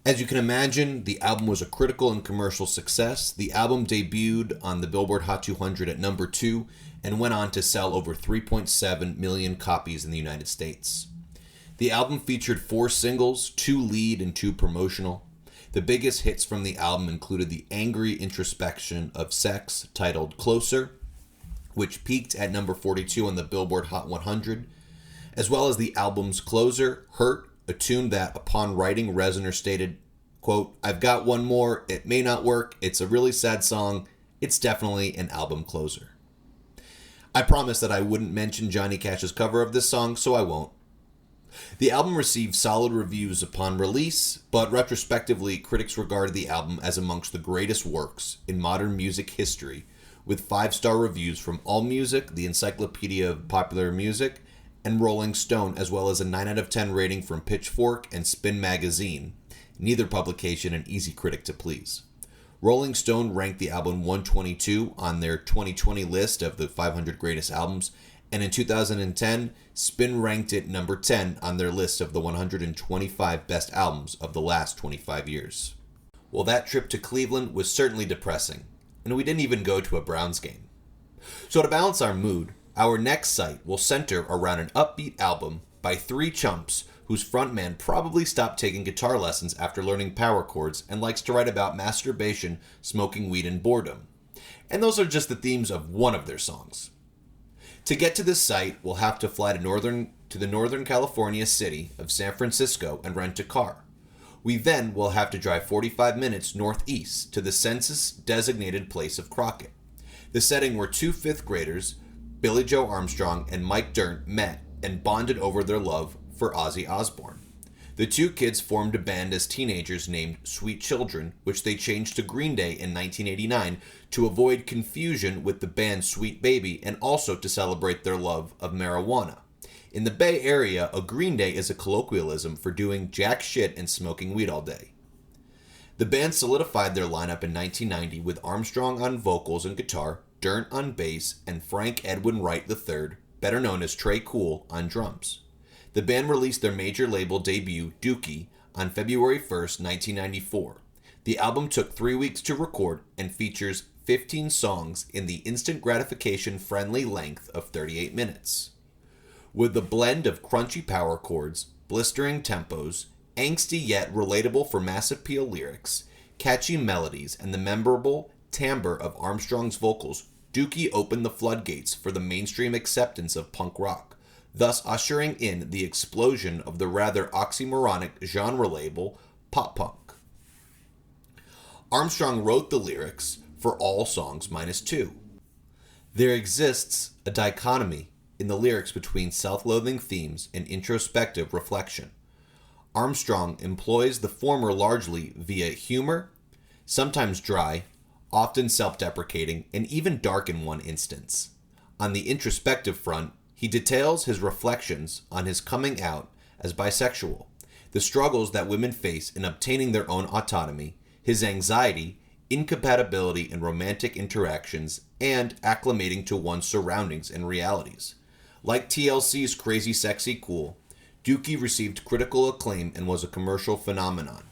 As you can imagine, the album was a critical and commercial success. The album debuted on the Billboard Hot 200 at number 2 and went on to sell over 3.7 million copies in the United States. The album featured 4 singles, 2 lead and 2 promotional. The biggest hits from the album included the angry introspection of Sex, titled Closer, which peaked at number 42 on the Billboard Hot 100, as well as the album's closer, Hurt, a tune that, upon writing, Reznor stated, quote, "I've got one more, it may not work, it's a really sad song, it's definitely an album closer." I promised that I wouldn't mention Johnny Cash's cover of this song, so I won't. The album received solid reviews upon release, but retrospectively, critics regarded the album as amongst the greatest works in modern music history, with 5-star reviews from AllMusic, the Encyclopedia of Popular Music, and Rolling Stone, as well as a 9 out of 10 rating from Pitchfork and Spin Magazine, neither publication an easy critic to please. Rolling Stone ranked the album 122 on their 2020 list of the 500 greatest albums, and in 2010, Spin ranked it number 10 on their list of the 125 best albums of the last 25 years. Well, that trip to Cleveland was certainly depressing, and we didn't even go to a Browns game. So to balance our mood, our next site will center around an upbeat album by 3 chumps whose frontman probably stopped taking guitar lessons after learning power chords and likes to write about masturbation, smoking weed, and boredom. And those are just the themes of one of their songs. To get to this site, we'll have to fly to the Northern California city of San Francisco and rent a car. We then will have to drive 45 minutes northeast to the census-designated place of Crockett, the setting where 2 fifth graders, Billy Joe Armstrong and Mike Dirnt, met and bonded over their love for Ozzy Osbourne. The 2 kids formed a band as teenagers named Sweet Children, which they changed to Green Day in 1989 to avoid confusion with the band Sweet Baby and also to celebrate their love of marijuana. In the Bay Area, a Green Day is a colloquialism for doing jack shit and smoking weed all day. The band solidified their lineup in 1990 with Armstrong on vocals and guitar, Dirnt on bass, and Frank Edwin Wright III, better known as Trey Cool, on drums. The band released their major label debut, Dookie, on February 1st, 1994. The album took 3 weeks to record and features 15 songs in the instant gratification friendly length of 38 minutes. With the blend of crunchy power chords, blistering tempos, angsty yet relatable for mass appeal lyrics, catchy melodies, and the memorable timbre of Armstrong's vocals, Dookie opened the floodgates for the mainstream acceptance of punk rock, thus ushering in the explosion of the rather oxymoronic genre label pop punk. Armstrong wrote the lyrics for all songs minus 2. There exists a dichotomy in the lyrics between self-loathing themes and introspective reflection. Armstrong employs the former largely via humor, sometimes dry, often self-deprecating, and even dark in one instance. On the introspective front, he details his reflections on his coming out as bisexual, the struggles that women face in obtaining their own autonomy, his anxiety, incompatibility in romantic interactions, and acclimating to one's surroundings and realities. Like TLC's CrazySexyCool, Dookie received critical acclaim and was a commercial phenomenon.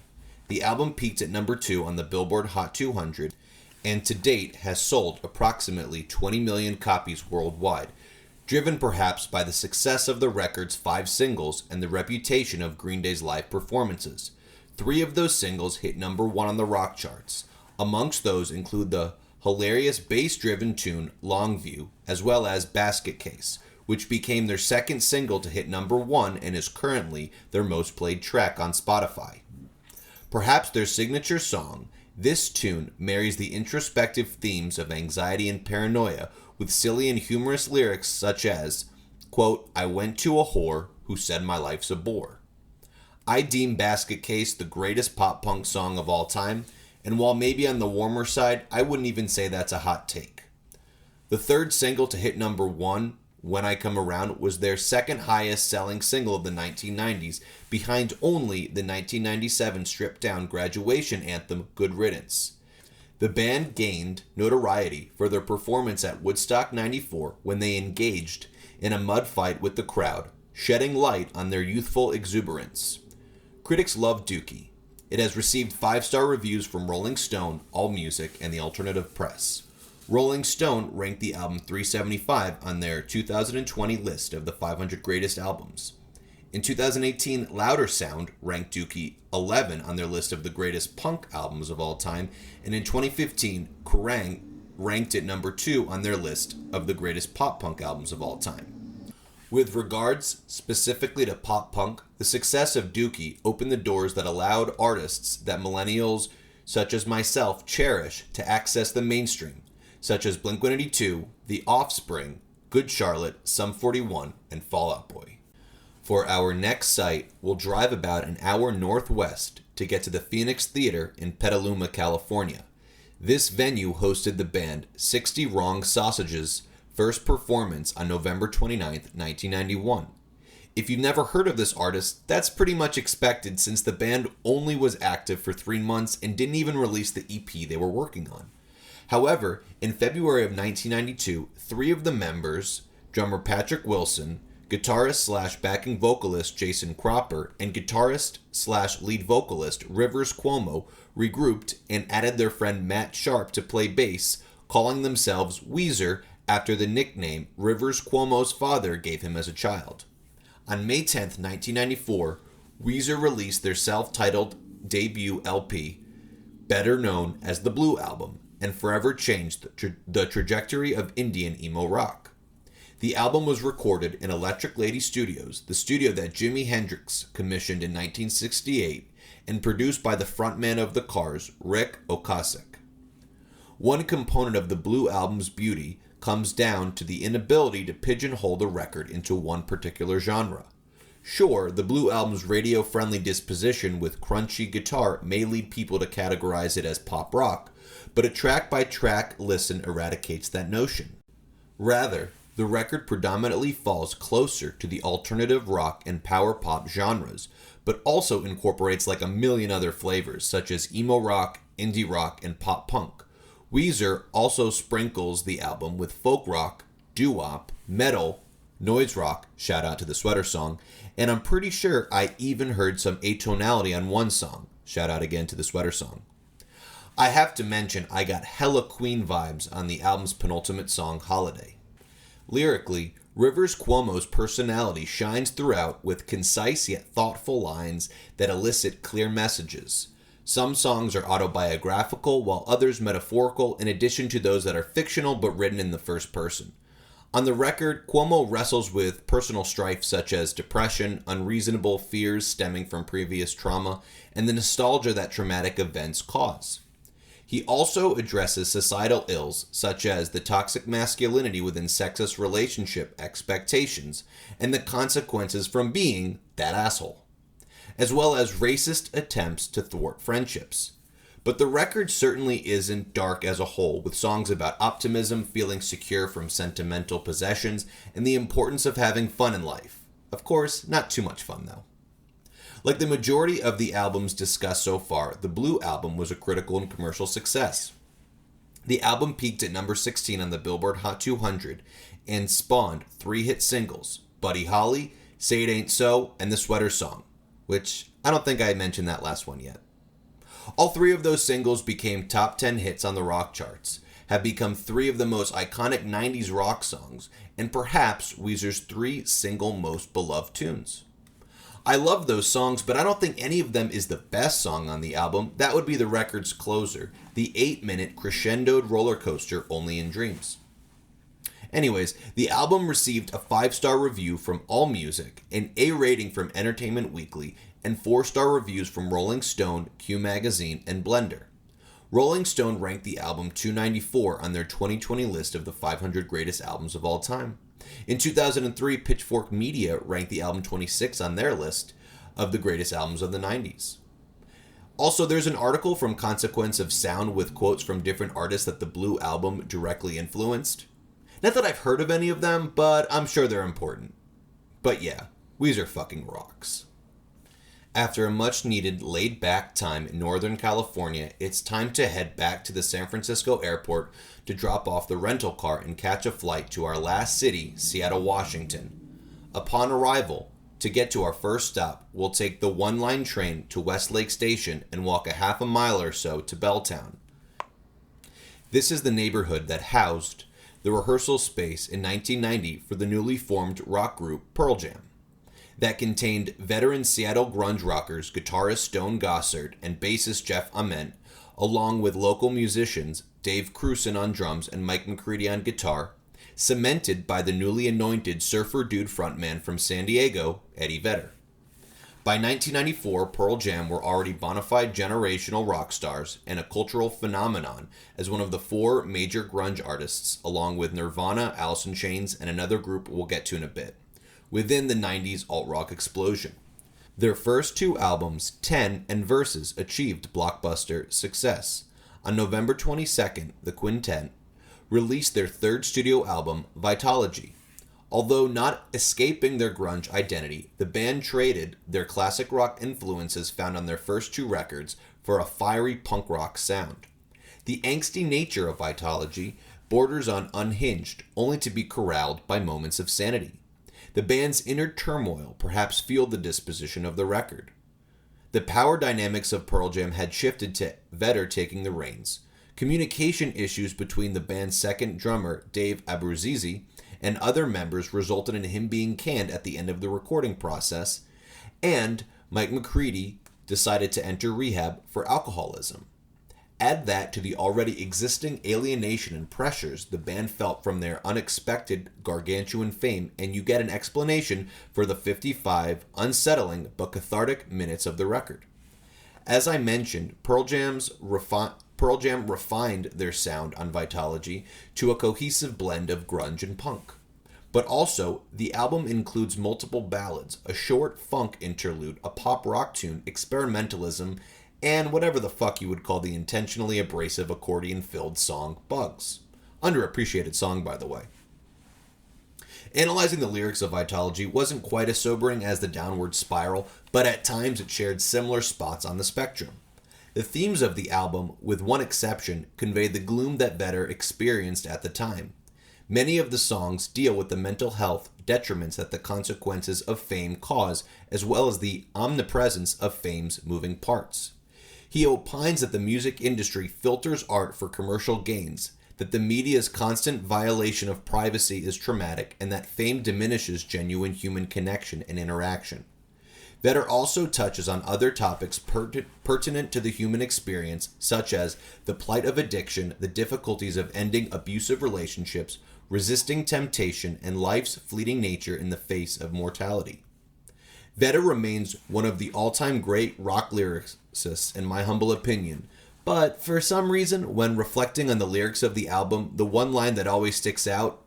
The album peaked at number 2 on the Billboard Hot 200, and to date has sold approximately 20 million copies worldwide, driven perhaps by the success of the record's 5 singles and the reputation of Green Day's live performances. 3 of those singles hit number 1 on the rock charts. Amongst those include the hilarious bass-driven tune Longview, as well as Basket Case, which became their second single to hit number 1 and is currently their most played track on Spotify. Perhaps their signature song, this tune marries the introspective themes of anxiety and paranoia with silly and humorous lyrics such as, quote, "I went to a whore who said my life's a bore." I deem Basket Case the greatest pop punk song of all time, and while maybe on the warmer side, I wouldn't even say that's a hot take. The third single to hit number 1, When I Come Around, was their second highest selling single of the 1990s, behind only the 1997 stripped down graduation anthem Good Riddance. The band gained notoriety for their performance at Woodstock 94 when they engaged in a mud fight with the crowd, shedding light on their youthful exuberance. Critics love Dookie. It has received 5-star reviews from Rolling Stone, AllMusic, and the alternative press. Rolling Stone ranked the album 375 on their 2020 list of the 500 greatest albums. In 2018, Louder Sound ranked Dookie 11 on their list of the greatest punk albums of all time, and in 2015, Kerrang ranked it number 2 on their list of the greatest pop-punk albums of all time. With regards specifically to pop-punk, the success of Dookie opened the doors that allowed artists that millennials such as myself cherish to access the mainstream, such as Blink-182, The Offspring, Good Charlotte, Sum 41, and Fall Out Boy. For our next site, we'll drive about an hour northwest to get to the Phoenix Theater in Petaluma, California. This venue hosted the band 60 Wrong Sausages' first performance on November 29, 1991. If you've never heard of this artist, that's pretty much expected since the band only was active for 3 months and didn't even release the EP they were working on. However, in February of 1992, 3 of the members, drummer Patrick Wilson, guitarist/backing vocalist Jason Cropper, and guitarist/lead vocalist Rivers Cuomo regrouped and added their friend Matt Sharp to play bass, calling themselves Weezer after the nickname Rivers Cuomo's father gave him as a child. On May 10, 1994, Weezer released their self-titled debut LP, better known as the Blue Album, and forever changed the trajectory of Indian emo rock. The album was recorded in Electric Lady Studios, the studio that Jimi Hendrix commissioned in 1968, and produced by the frontman of the Cars, Rick Ocasek. One component of the Blue Album's beauty comes down to the inability to pigeonhole the record into one particular genre. Sure, the Blue Album's radio-friendly disposition with crunchy guitar may lead people to categorize it as pop rock, but a track-by-track listen eradicates that notion. Rather, the record predominantly falls closer to the alternative rock and power pop genres, but also incorporates like a million other flavors such as emo rock, indie rock, and pop punk. Weezer also sprinkles the album with folk rock, doo-wop, metal, noise rock, shout out to the Sweater Song, and I'm pretty sure I even heard some atonality on one song, shout out again to the Sweater Song. I have to mention I got hella Queen vibes on the album's penultimate song, Holiday. Lyrically, Rivers Cuomo's personality shines throughout with concise yet thoughtful lines that elicit clear messages. Some songs are autobiographical, while others metaphorical, in addition to those that are fictional but written in the first person. On the record, Cuomo wrestles with personal strife such as depression, unreasonable fears stemming from previous trauma, and the nostalgia that traumatic events cause. He also addresses societal ills such as the toxic masculinity within sexist relationship expectations and the consequences from being that asshole, as well as racist attempts to thwart friendships. But the record certainly isn't dark as a whole, with songs about optimism, feeling secure from sentimental possessions, and the importance of having fun in life. Of course, not too much fun though. Like the majority of the albums discussed so far, the Blue Album was a critical and commercial success. The album peaked at number 16 on the Billboard Hot 200 and spawned 3 hit singles, Buddy Holly, Say It Ain't So, and The Sweater Song, which I don't think I mentioned that last one yet. All 3 of those singles became top 10 hits on the rock charts, have become 3 of the most iconic 90s rock songs, and perhaps Weezer's 3 single most beloved tunes. I love those songs, but I don't think any of them is the best song on the album. That would be the record's closer, the 8-minute crescendoed roller coaster Only in Dreams. Anyways, the album received a 5-star review from AllMusic, an A rating from Entertainment Weekly, and 4-star reviews from Rolling Stone, Q Magazine, and Blender. Rolling Stone ranked the album 294 on their 2020 list of the 500 greatest albums of all time. In 2003, Pitchfork Media ranked the album 26 on their list of the greatest albums of the 90s. Also, there's an article from Consequence of Sound with quotes from different artists that the Blue Album directly influenced. Not that I've heard of any of them, but I'm sure they're important. But yeah, Weezer fucking rocks. After a much-needed laid-back time in Northern California, it's time to head back to the San Francisco airport to drop off the rental car and catch a flight to our last city, Seattle, Washington. Upon arrival, to get to our first stop, we'll take the one-line train to Westlake Station and walk a half a mile or so to Belltown. This is the neighborhood that housed the rehearsal space in 1990 for the newly formed rock group Pearl Jam, that contained veteran Seattle grunge rockers guitarist Stone Gossard and bassist Jeff Ament, along with local musicians Dave Cruson on drums and Mike McCready on guitar, cemented by the newly anointed surfer dude frontman from San Diego, Eddie Vedder. By 1994, Pearl Jam were already bona fide generational rock stars and a cultural phenomenon as one of the four major grunge artists, along with Nirvana, Alice in Chains, and another group we'll get to in a bit, within the 90s alt-rock explosion. Their first two albums, 10 and Versus, achieved blockbuster success. On November 22nd, the quintet released their third studio album, Vitalogy. Although not escaping their grunge identity, the band traded their classic rock influences found on their first two records for a fiery punk rock sound. The angsty nature of Vitalogy borders on unhinged, only to be corralled by moments of sanity. The band's inner turmoil perhaps fueled the disposition of the record. The power dynamics of Pearl Jam had shifted to Vedder taking the reins. Communication issues between the band's second drummer, Dave Abruzzese, and other members resulted in him being canned at the end of the recording process, and Mike McCready decided to enter rehab for alcoholism. Add that to the already existing alienation and pressures the band felt from their unexpected gargantuan fame, and you get an explanation for the 55 unsettling but cathartic minutes of the record. As I mentioned, Pearl Jam refined their sound on Vitalogy to a cohesive blend of grunge and punk. But also, the album includes multiple ballads, a short funk interlude, a pop rock tune, experimentalism, and whatever the fuck you would call the intentionally abrasive accordion-filled song Bugs. Underappreciated song, by the way. Analyzing the lyrics of Vitalogy wasn't quite as sobering as the Downward Spiral, but at times it shared similar spots on the spectrum. The themes of the album, with one exception, convey the gloom that Vedder experienced at the time. Many of the songs deal with the mental health detriments that the consequences of fame cause, as well as the omnipresence of fame's moving parts. He opines that the music industry filters art for commercial gains, that the media's constant violation of privacy is traumatic, and that fame diminishes genuine human connection and interaction. Vedder also touches on other topics pertinent to the human experience, such as the plight of addiction, the difficulties of ending abusive relationships, resisting temptation, and life's fleeting nature in the face of mortality. Vedder remains one of the all-time great rock lyricists, in my humble opinion, but for some reason, when reflecting on the lyrics of the album, the one line that always sticks out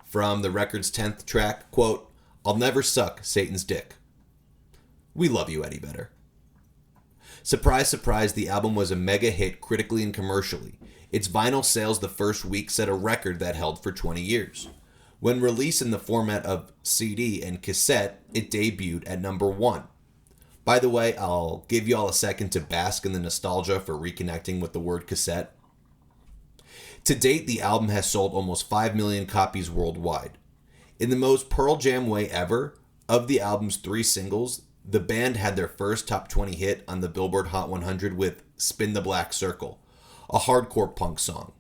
from the record's 10th track, quote, "I'll never suck Satan's dick." We love you, Eddie Vedder. Surprise, surprise, the album was a mega hit critically and commercially. Its vinyl sales the first week set a record that held for 20 years. When released in the format of CD and cassette, it debuted at number 1. By the way, I'll give y'all a second to bask in the nostalgia for reconnecting with the word cassette. To date, the album has sold almost 5 million copies worldwide. In the most Pearl Jam way ever, of the album's 3 singles, the band had their first top 20 hit on the Billboard Hot 100 with Spin the Black Circle, a hardcore punk song.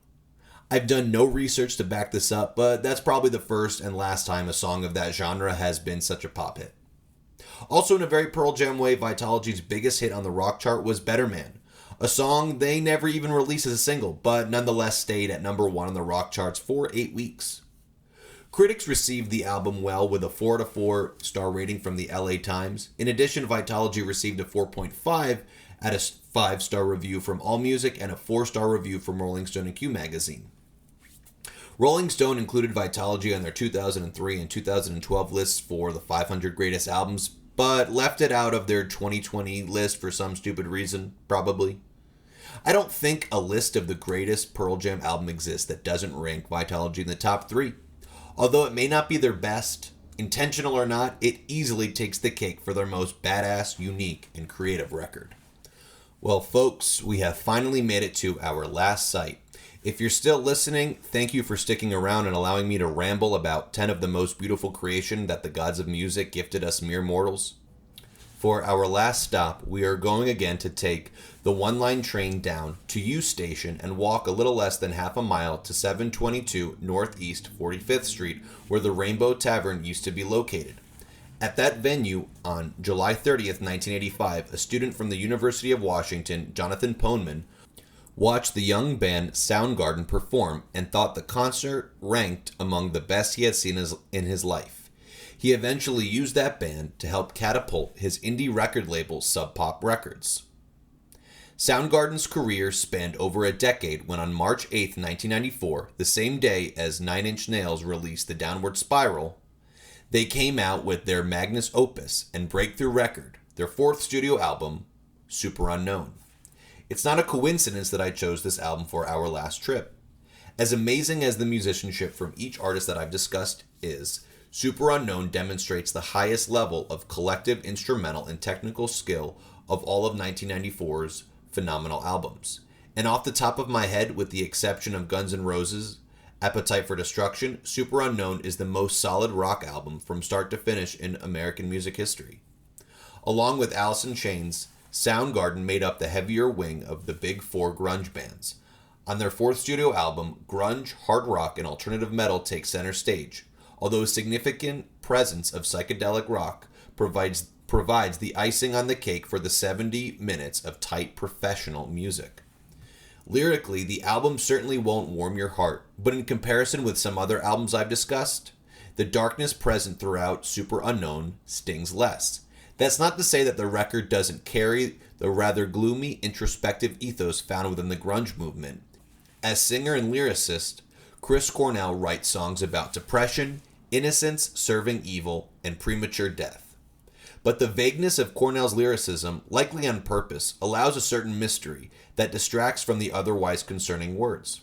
I've done no research to back this up, but that's probably the first and last time a song of that genre has been such a pop hit. Also in a very Pearl Jam way, Vitalogy's biggest hit on the rock chart was Better Man, a song they never even released as a single, but nonetheless stayed at number 1 on the rock charts for 8 weeks. Critics received the album well with a 4 star rating from the LA Times. In addition, Vitalogy received a 4.5 out of 5-star review from AllMusic and a 4-star review from Rolling Stone and Q Magazine. Rolling Stone included Vitalogy on their 2003 and 2012 lists for the 500 greatest albums, but left it out of their 2020 list for some stupid reason, probably. I don't think a list of the greatest Pearl Jam album exists that doesn't rank Vitalogy in the top 3. Although it may not be their best, Intentional or not, it easily takes the cake for their most badass, unique, and creative record. Well, folks, we have finally made it to our last site. If you're still listening, thank you for sticking around and allowing me to ramble about 10 of the most beautiful creation that the gods of music gifted us mere mortals. For our last stop, we are going again to take the one-line train down to U Station and walk a little less than half a mile to 722 Northeast 45th Street, where the Rainbow Tavern used to be located. At that venue, on July 30th, 1985, a student from the University of Washington, Jonathan Poneman, watched the young band Soundgarden perform and thought the concert ranked among the best he had seen in his life. He eventually used that band to help catapult his indie record label Sub Pop Records. Soundgarden's career spanned over a decade when on March 8th, 1994, the same day as Nine Inch Nails released The Downward Spiral, they came out with their magnus opus and breakthrough record, their fourth studio album, Superunknown. It's not a coincidence that I chose this album for our last trip. As amazing as the musicianship from each artist that I've discussed is, Superunknown demonstrates the highest level of collective instrumental and technical skill of all of 1994's phenomenal albums. And off the top of my head, with the exception of Guns N' Roses' Appetite for Destruction, Superunknown is the most solid rock album from start to finish in American music history. Along with Alice in Chains, Soundgarden made up the heavier wing of the big four grunge bands. On their fourth studio album, grunge, hard rock, and alternative metal take center stage, although a significant presence of psychedelic rock provides the icing on the cake for the 70 minutes of tight professional music. Lyrically, the album certainly won't warm your heart, but in comparison with some other albums I've discussed, the darkness present throughout Superunknown stings less. That's not to say that the record doesn't carry the rather gloomy, introspective ethos found within the grunge movement. As singer and lyricist, Chris Cornell writes songs about depression, innocence serving evil, and premature death. But the vagueness of Cornell's lyricism, likely on purpose, allows a certain mystery that distracts from the otherwise concerning words.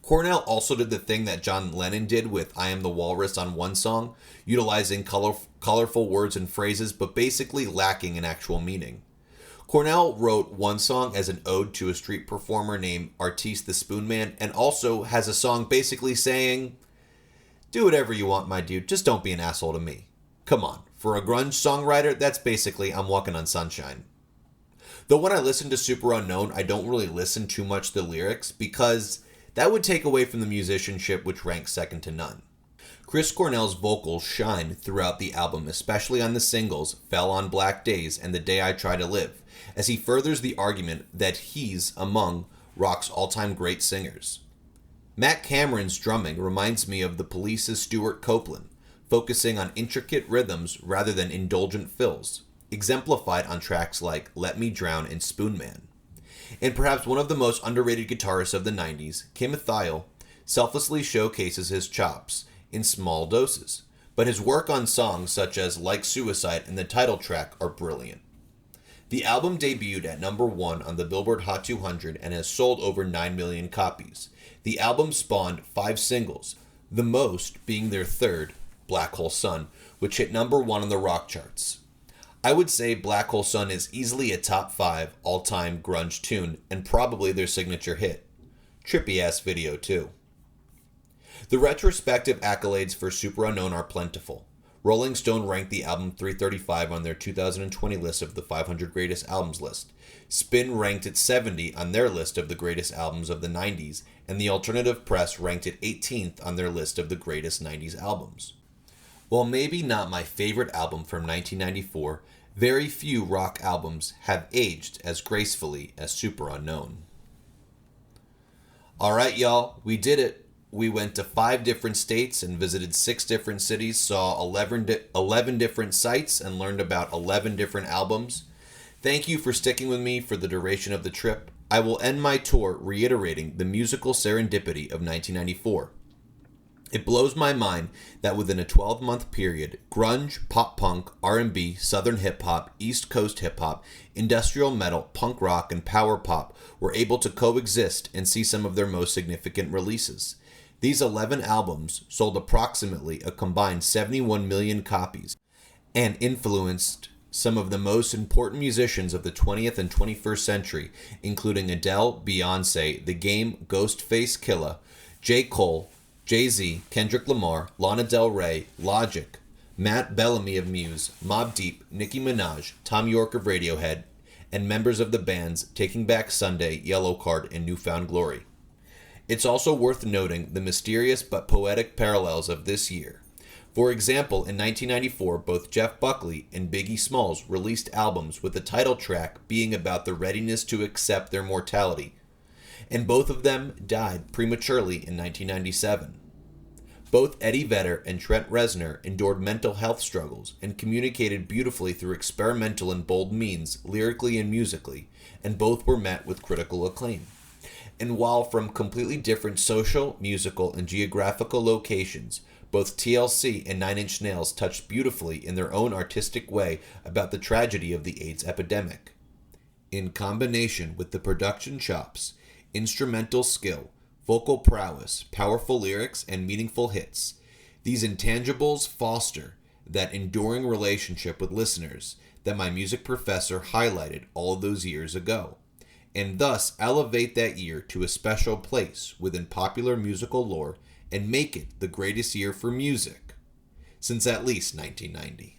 Cornell also did the thing that John Lennon did with I Am the Walrus on one song, utilizing colorful words and phrases, but basically lacking in actual meaning. Cornell wrote one song as an ode to a street performer named Artiste the Spoonman, and also has a song basically saying, "Do whatever you want, my dude, just don't be an asshole to me." Come on, for a grunge songwriter, that's basically I'm walking on sunshine. Though when I listen to Superunknown, I don't really listen too much to the lyrics, because that would take away from the musicianship, which ranks second to none. Chris Cornell's vocals shine throughout the album, especially on the singles Fell on Black Days and The Day I Try to Live, as he furthers the argument that he's among rock's all-time great singers. Matt Cameron's drumming reminds me of The Police's Stuart Copeland, focusing on intricate rhythms rather than indulgent fills, exemplified on tracks like Let Me Drown and Spoonman. And perhaps one of the most underrated guitarists of the 90s, Kim Thayil, selflessly showcases his chops in small doses, but his work on songs such as Like Suicide and the title track are brilliant. The album debuted at number 1 on the Billboard Hot 200 and has sold over 9 million copies. The album spawned 5 singles, the most being their third, Black Hole Sun, which hit number 1 on the rock charts. I would say Black Hole Sun is easily a top 5 all-time grunge tune and probably their signature hit. Trippy-ass video too. The retrospective accolades for Superunknown are plentiful. Rolling Stone ranked the album 335 on their 2020 list of the 500 greatest albums list. Spin ranked it 70 on their list of the greatest albums of the 90s, and the Alternative Press ranked it 18th on their list of the greatest 90s albums. While maybe not my favorite album from 1994, very few rock albums have aged as gracefully as Superunknown. Alright y'all, we did it. We went to 5 different states and visited 6 different cities, saw 11 different sites, and learned about 11 different albums. Thank you for sticking with me for the duration of the trip. I will end my tour reiterating the musical serendipity of 1994. It blows my mind that within a 12-month period, grunge, pop-punk, R&B, southern hip-hop, East Coast hip-hop, industrial metal, punk rock, and power pop were able to coexist and see some of their most significant releases. These 11 albums sold approximately a combined 71 million copies and influenced some of the most important musicians of the 20th and 21st century, including Adele, Beyonce, The Game, Ghostface Killah, J. Cole, Jay-Z, Kendrick Lamar, Lana Del Rey, Logic, Matt Bellamy of Muse, Mobb Deep, Nicki Minaj, Tom York of Radiohead, and members of the bands Taking Back Sunday, Yellowcard, and Newfound Glory. It's also worth noting the mysterious but poetic parallels of this year. For example, in 1994, both Jeff Buckley and Biggie Smalls released albums with the title track being about the readiness to accept their mortality, and both of them died prematurely in 1997. Both Eddie Vedder and Trent Reznor endured mental health struggles and communicated beautifully through experimental and bold means, lyrically and musically, and both were met with critical acclaim. And while from completely different social, musical, and geographical locations, both TLC and Nine Inch Nails touched beautifully in their own artistic way about the tragedy of the AIDS epidemic. In combination with the production chops, instrumental skill, vocal prowess, powerful lyrics, and meaningful hits, these intangibles foster that enduring relationship with listeners that my music professor highlighted all those years ago, and thus elevate that year to a special place within popular musical lore and make it the greatest year for music since at least 1990.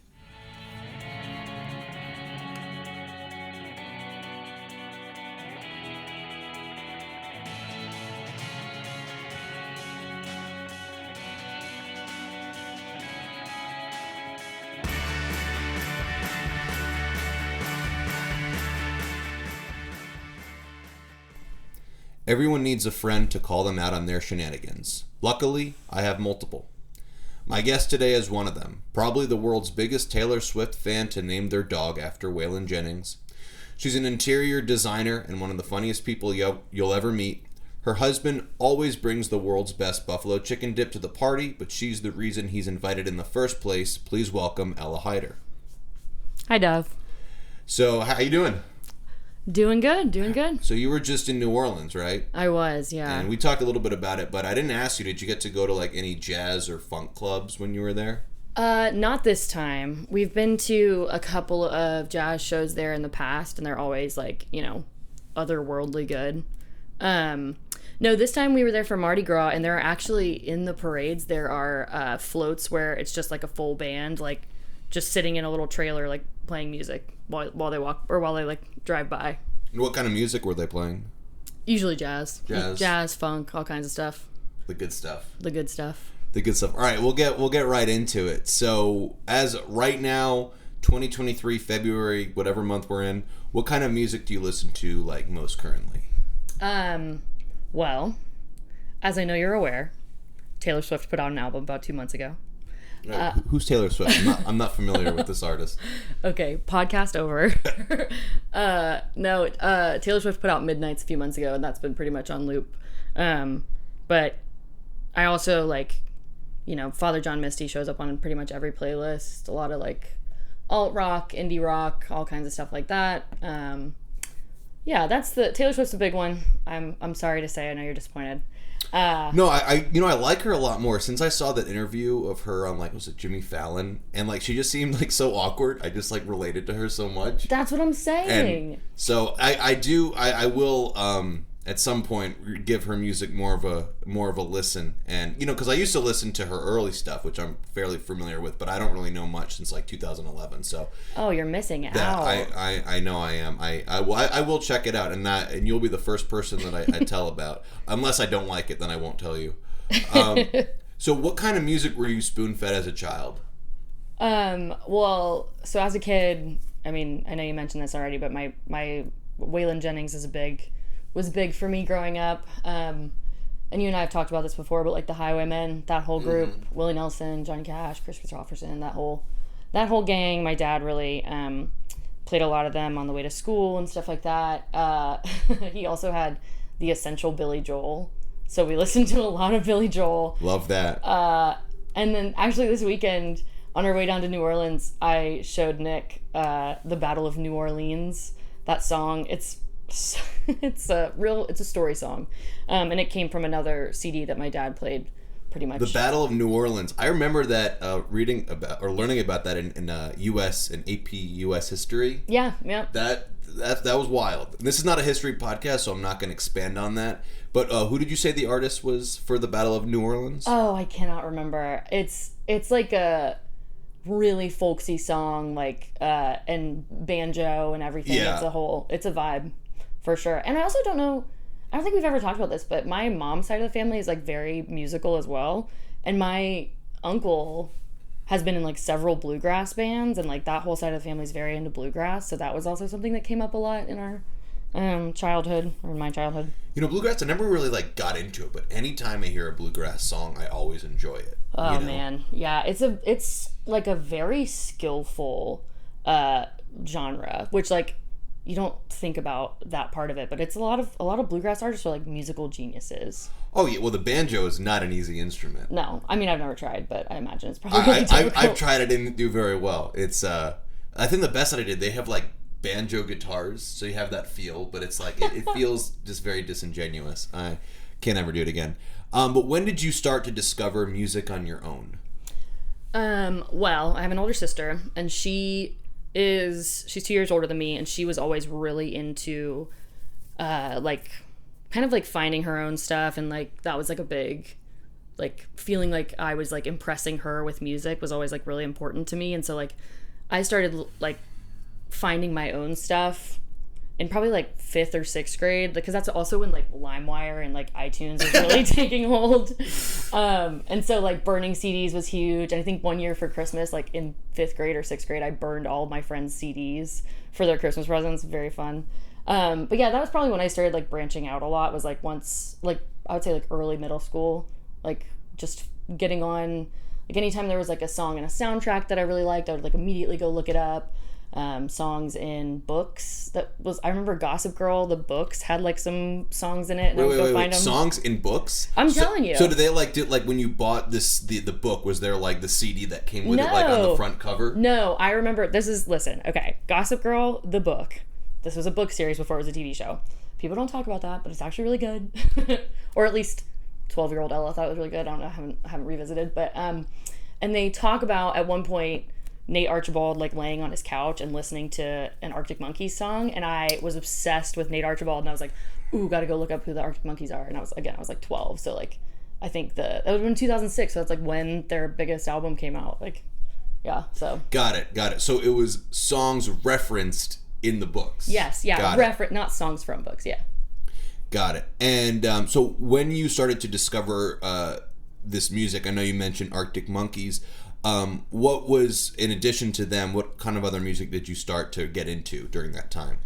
Everyone needs a friend to call them out on their shenanigans. Luckily, I have multiple. My guest today is one of them, probably the world's biggest Taylor Swift fan to name their dog after Waylon Jennings. She's an interior designer and one of the funniest people you'll ever meet. Her husband always brings the world's best buffalo chicken dip to the party, but she's the reason he's invited in the first place. Please welcome Ella Hyder. Hi, Dove. So, how you doing? Doing good. So you were just in New Orleans, right? I was, yeah. And we talked a little bit about it, but I didn't ask you, did you get to go to like any jazz or funk clubs when you were there? Not this time. We've been to a couple of jazz shows there in the past, and they're always like, otherworldly good. No, this time we were there for Mardi Gras, and there are actually, in the parades, there are floats where it's just like a full band, like just sitting in a little trailer, like playing music while they walk, or while they like drive by. And what kind of music were they playing? Usually jazz. Jazz, funk, all kinds of stuff. The good stuff. All right, we'll get right into it. So, as right now, 2023 February, whatever month we're in, what kind of music do you listen to like most currently? Well, as I know you're aware, Taylor Swift put out an album about 2 months ago. Who's Taylor Swift? I'm not familiar with this artist. Okay, podcast over. No, Taylor Swift put out Midnights a few months ago, and that's been pretty much on loop. But I also Father John Misty shows up on pretty much every playlist. A lot of like alt rock, indie rock, all kinds of stuff like that. Yeah, that's Taylor Swift's a big one. I'm sorry to say, I know you're disappointed. No, I like her a lot more since I saw that interview of her on was it Jimmy Fallon, and she just seemed so awkward. I just related to her so much. That's what I'm saying. And so I will at some point give her music more of a listen, and because I used to listen to her early stuff, which I'm fairly familiar with, but I don't really know much since 2011. So you're missing out. I know I am. I will check it out, and you'll be the first person that I tell about. Unless I don't like it, then I won't tell you. So what kind of music were you spoon-fed as a child? Well, so as a kid, I mean, I know you mentioned this already, but my Waylon Jennings was big for me growing up. And you and I have talked about this before, but the Highwaymen, that whole group, Willie Nelson, Johnny Cash, Chris Christopherson, that whole gang, my dad really played a lot of them on the way to school and stuff like that. He also had the essential Billy Joel, so we listened to a lot of Billy Joel. Love that. And then actually this weekend, on our way down to New Orleans, I showed Nick the Battle of New Orleans, that song. It's It's a story song, and it came from another CD that my dad played. Pretty much. The Battle of New Orleans. I remember that reading about or learning about that in U.S. and AP U.S. history. Yeah. That was wild. And this is not a history podcast, so I'm not going to expand on that. But who did you say the artist was for the Battle of New Orleans? Oh, I cannot remember. It's like a really folksy song, like and banjo and everything. Yeah. It's a vibe for sure. And I also don't know. I don't think we've ever talked about this, but my mom's side of the family is like very musical as well. And my uncle has been in like several bluegrass bands, and like that whole side of the family is very into bluegrass. So that was also something that came up a lot in our childhood, or in my childhood. You know, bluegrass, I never really like got into it, but anytime I hear a bluegrass song, I always enjoy it. Oh, man. Yeah, it's like a very skillful genre, which like you don't think about that part of it, but it's a lot of bluegrass artists are like musical geniuses. Oh yeah, well the banjo is not an easy instrument. No, I mean I've never tried, but I imagine it's probably really difficult. I've tried it, didn't do very well. It's I think the best that I did, they have like banjo guitars, so you have that feel, but it's like it feels just very disingenuous. I can't ever do it again. But when did you start to discover music on your own? Well, I have an older sister, and she's 2 years older than me, and she was always really into like kind of like finding her own stuff, and like that was like a big like feeling like I was like impressing her with music was always like really important to me. And so like I started like finding my own stuff in probably like 5th or 6th grade, because that's also when like LimeWire and like iTunes was really taking hold. And so like burning CDs was huge. And I think one year for Christmas, like in 5th grade or 6th grade, I burned all of my friends' CDs for their Christmas presents. Very fun. But yeah, that was probably when I started like branching out a lot, was like once, like I would say like early middle school, like just getting on, like anytime there was like a song in a soundtrack that I really liked, I would like immediately go look it up. Songs in books. I remember Gossip Girl, the books had like some songs in it, and I would go find them. Songs in books? I'm telling you. So did they like when you bought the book, was there like the CD that came with it, like on the front cover? No, I remember, listen, okay, Gossip Girl, the book. This was a book series before it was a TV show. People don't talk about that, but it's actually really good. Or at least 12-year-old Ella thought it was really good. I don't know, I haven't revisited, but and they talk about at one point Nate Archibald like laying on his couch and listening to an Arctic Monkeys song, and I was obsessed with Nate Archibald, and I was like, ooh, gotta go look up who the Arctic Monkeys are. And I was like 12, so like I think that would have been 2006, so that's like when their biggest album came out. Like, yeah, so got it. So it was songs referenced in the books. Yes, yeah, not songs from books. Yeah, got it. And so when you started to discover this music, I know you mentioned Arctic Monkeys. What was, in addition to them, what kind of other music did you start to get into during that time?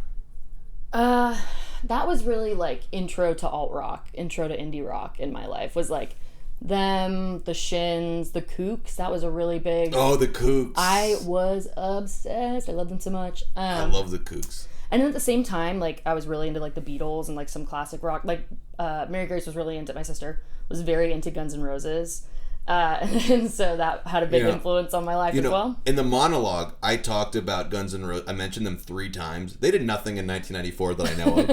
That was really like intro to alt rock, intro to indie rock in my life, was like them, the Shins, the Kooks. That was a really big... Oh, the Kooks. I was obsessed. I love them so much. I love the Kooks. And then at the same time, like I was really into like the Beatles and like some classic rock. Like Mary Grace was really into, my sister was very into Guns N' Roses. And so that had a big influence on my life as well. In the monologue, I talked about Guns N' Roses. I mentioned them 3 times. They did nothing in 1994 that I know of.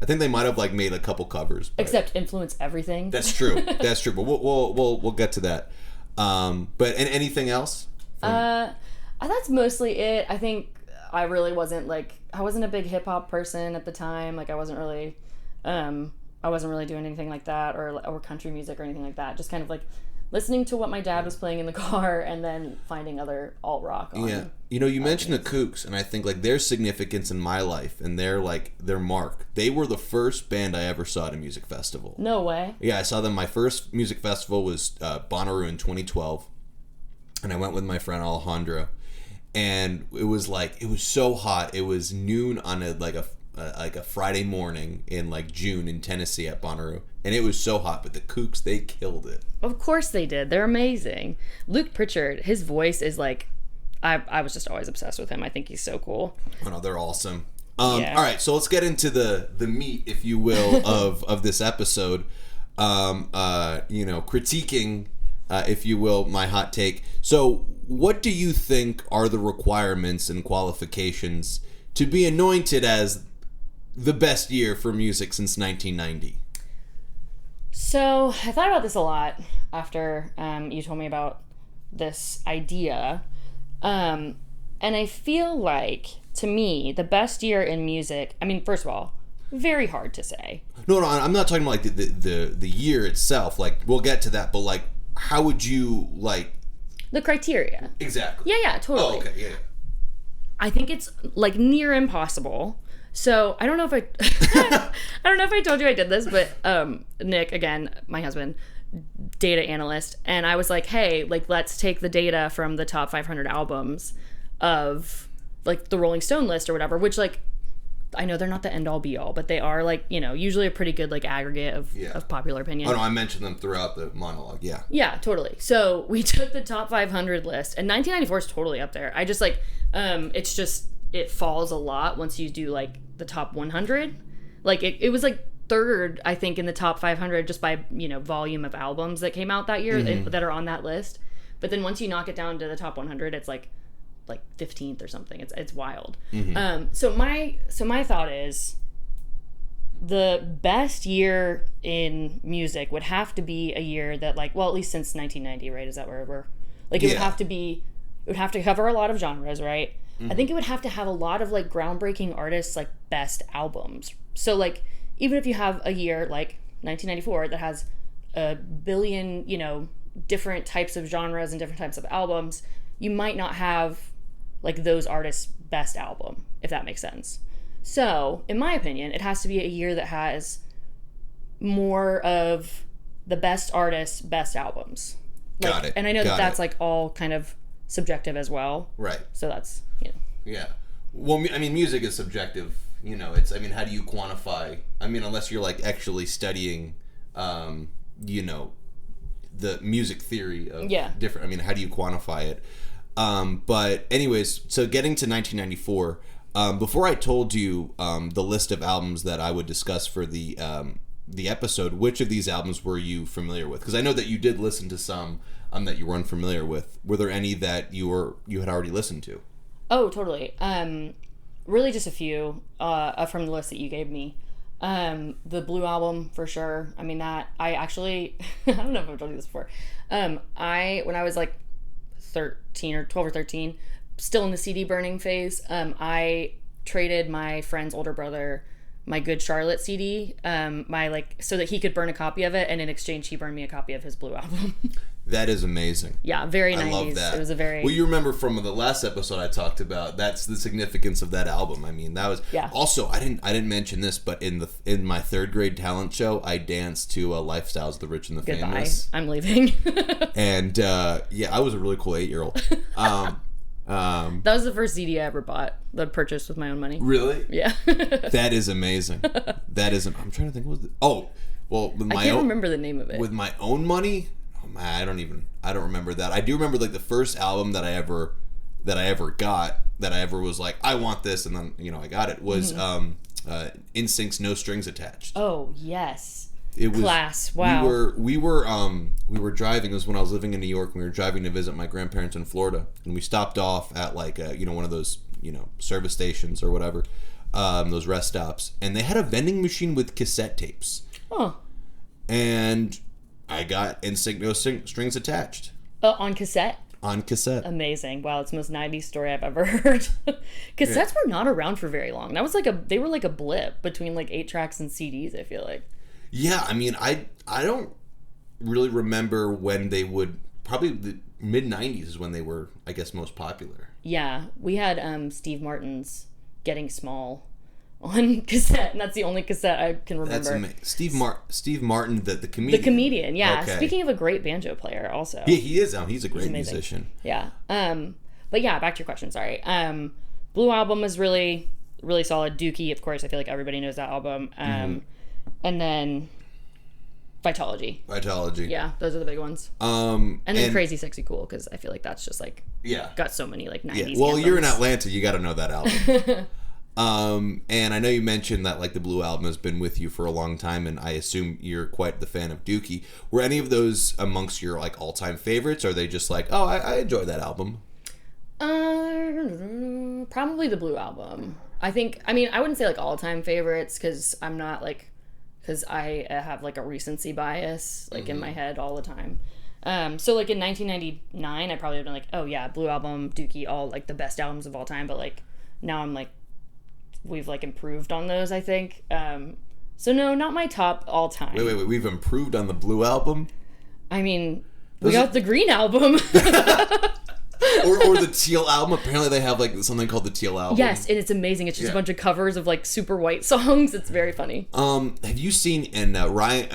I think they might have like made a couple covers, except influence everything. That's true. That's true. But we'll get to that. But anything else? That's mostly it. I think I really wasn't a big hip hop person at the time. Like I wasn't really doing anything like that, or country music or anything like that. Just kind of like listening to what my dad was playing in the car, and then finding other alt rock on. Yeah. You mentioned the Kooks, and I think like their significance in my life and their mark. They were the first band I ever saw at a music festival. No way. Yeah, I saw them. My first music festival was Bonnaroo in 2012, and I went with my friend Alejandro, and it was so hot. It was noon on a Friday morning in like June in Tennessee at Bonnaroo, and it was so hot, but the Kooks, they killed it. Of course they did. They're amazing. Luke Pritchard, his voice is like, I was just always obsessed with him. I think he's so cool. Oh no, they're awesome. All right, so let's get into the meat, if you will, of this episode. Critiquing, if you will, my hot take. So what do you think are the requirements and qualifications to be anointed as the best year for music since 1990? So I thought about this a lot after you told me about this idea. And I feel like, to me, the best year in music, I mean, first of all, very hard to say. No, I'm not talking about like the year itself. Like, we'll get to that, but like, how would you like the criteria? Exactly. Yeah, totally. Oh, okay, yeah. I think it's like near impossible. So I don't know if I told you I did this, but Nick, again, my husband, data analyst, and I was like, hey, like let's take the data from the top 500 albums of like the Rolling Stone list or whatever, which like I know they're not the end all be all, but they are like, you know, usually a pretty good like aggregate of popular opinion. Oh no, I mentioned them throughout the monologue. Yeah. Yeah, totally. So we took the top 500 list, and 1994 is totally up there. I just like, it's just, it falls a lot once you do like the top 100. Like it was like third, I think, in the top 500 just by, you know, volume of albums that came out that year that are on that list. But then once you knock it down to the top 100, it's like 15th or something. It's wild. So my thought is the best year in music would have to be a year that like, well, at least since 1990, right? Is that where we're like, it would have to cover a lot of genres, right? I think it would have to have a lot of like groundbreaking artists, like best albums. So like, even if you have a year like 1994 that has a billion, you know, different types of genres and different types of albums, you might not have like those artists' best album, if that makes sense. So, in my opinion, it has to be a year that has more of the best artists' best albums. Like, Got it. And I know that's like all kind of subjective as well. Right. So that's, you know. Yeah. Well, I mean, music is subjective. You know, it's, I mean, how do you quantify? I mean, unless you're like actually studying, you know, the music theory of different, I mean, how do you quantify it? But anyways, so getting to 1994, before I told you the list of albums that I would discuss for the episode, which of these albums were you familiar with? Because I know that you did listen to some that you were unfamiliar with. Were there any that you had already listened to? Oh, totally. Really just a few from the list that you gave me. The Blue album, for sure. I mean, that, I actually, I don't know if I've told you this before. When I was like 13 or 12 or 13, still in the CD burning phase, I traded my friend's older brother my Good Charlotte CD, so that he could burn a copy of it, and in exchange he burned me a copy of his Blue album. That is amazing. Yeah, very 90s. I love that. It was a very... Well, you remember from the last episode I talked about, that's the significance of that album. I mean, that was... Yeah. Also, I didn't mention this, but in my third grade talent show, I danced to Lifestyles, the Rich and the Famous. Goodbye. I'm leaving. And, I was a really cool 8-year-old. That was the first CD I ever bought, that I purchased with my own money. Really? Yeah. That is amazing. I'm trying to think. I can't remember the name of it. With my own money? Oh man, I don't remember that. I do remember like the first album that I ever got, that I ever was like, I want this, and then, you know, I got it, was NSYNC's No Strings Attached. Oh, yes. It was class. Wow. We were driving. It was when I was living in New York. We were driving to visit my grandparents in Florida, and we stopped off at like one of those service stations or whatever, those rest stops, and they had a vending machine with cassette tapes. Oh. And I got NSYNC No Strings Attached. On cassette. On cassette. Amazing. Wow, it's the most 90s story I've ever heard. Cassettes were not around for very long. That was they were like a blip between like 8 tracks and CDs, I feel like. Yeah, I mean, I don't really remember when they would, probably the mid-90s is when they were, I guess, most popular. Yeah, we had Steve Martin's Getting Small on cassette, and that's the only cassette I can remember. That's amazing. Steve Martin, the comedian. The comedian, yeah. Okay. Speaking of a great banjo player, also. Yeah, he is. He's a great musician. Yeah. But yeah, back to your question, sorry. Blue album is really, really solid. Dookie, of course, I feel like everybody knows that album. And then Vitalogy. Yeah, those are the big ones. And then CrazySexyCool, because I feel like that's just like got so many like 90s Yeah. Well, anthems. you're in Atlanta, you got to know that album. And I know you mentioned that like the Blue album has been with you for a long time, and I assume you're quite the fan of Dookie. Were any of those amongst your like all-time favorites, or are they just like, oh, I enjoy that album? Probably the Blue album. I think, I mean, I wouldn't say like all-time favorites because I'm not like, because I have like a recency bias like in my head all the time. So like in 1999, I probably would have been like, oh yeah, Blue Album, Dookie, all like the best albums of all time. But like now I'm like, we've like improved on those, I think. So no, not my top all time. Wait, we've improved on the Blue Album? I mean, we got the Green Album. or the Teal Album. Apparently they have like something called the Teal Album. Yes, and it's amazing. It's just a bunch of covers of like super white songs. It's very funny. Have you seen, and Ryan,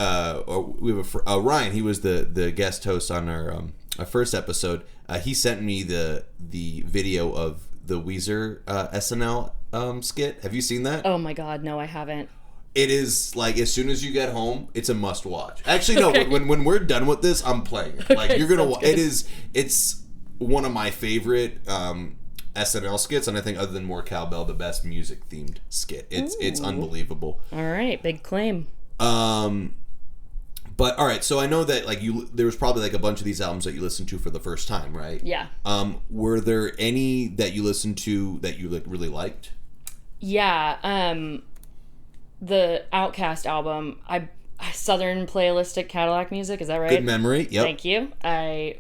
we have Ryan, he was the guest host on our first episode. He sent me the video of the Weezer SNL skit. Have you seen that? Oh my god, no, I haven't. It is like, as soon as you get home, it's a must watch. Actually, no. Okay. When we're done with this, I'm playing it. Like you're gonna. It's one of my favorite SNL skits, and I think other than More Cowbell, the best music themed skit. It's unbelievable. All right, big claim. But all right, so I know that like there was probably like a bunch of these albums that you listened to for the first time, right? Yeah. Were there any that you listened to that you like really liked? Yeah. The OutKast album, Southernplayalisticadillacmuzik, is that right? Good memory. Yep. Thank you. I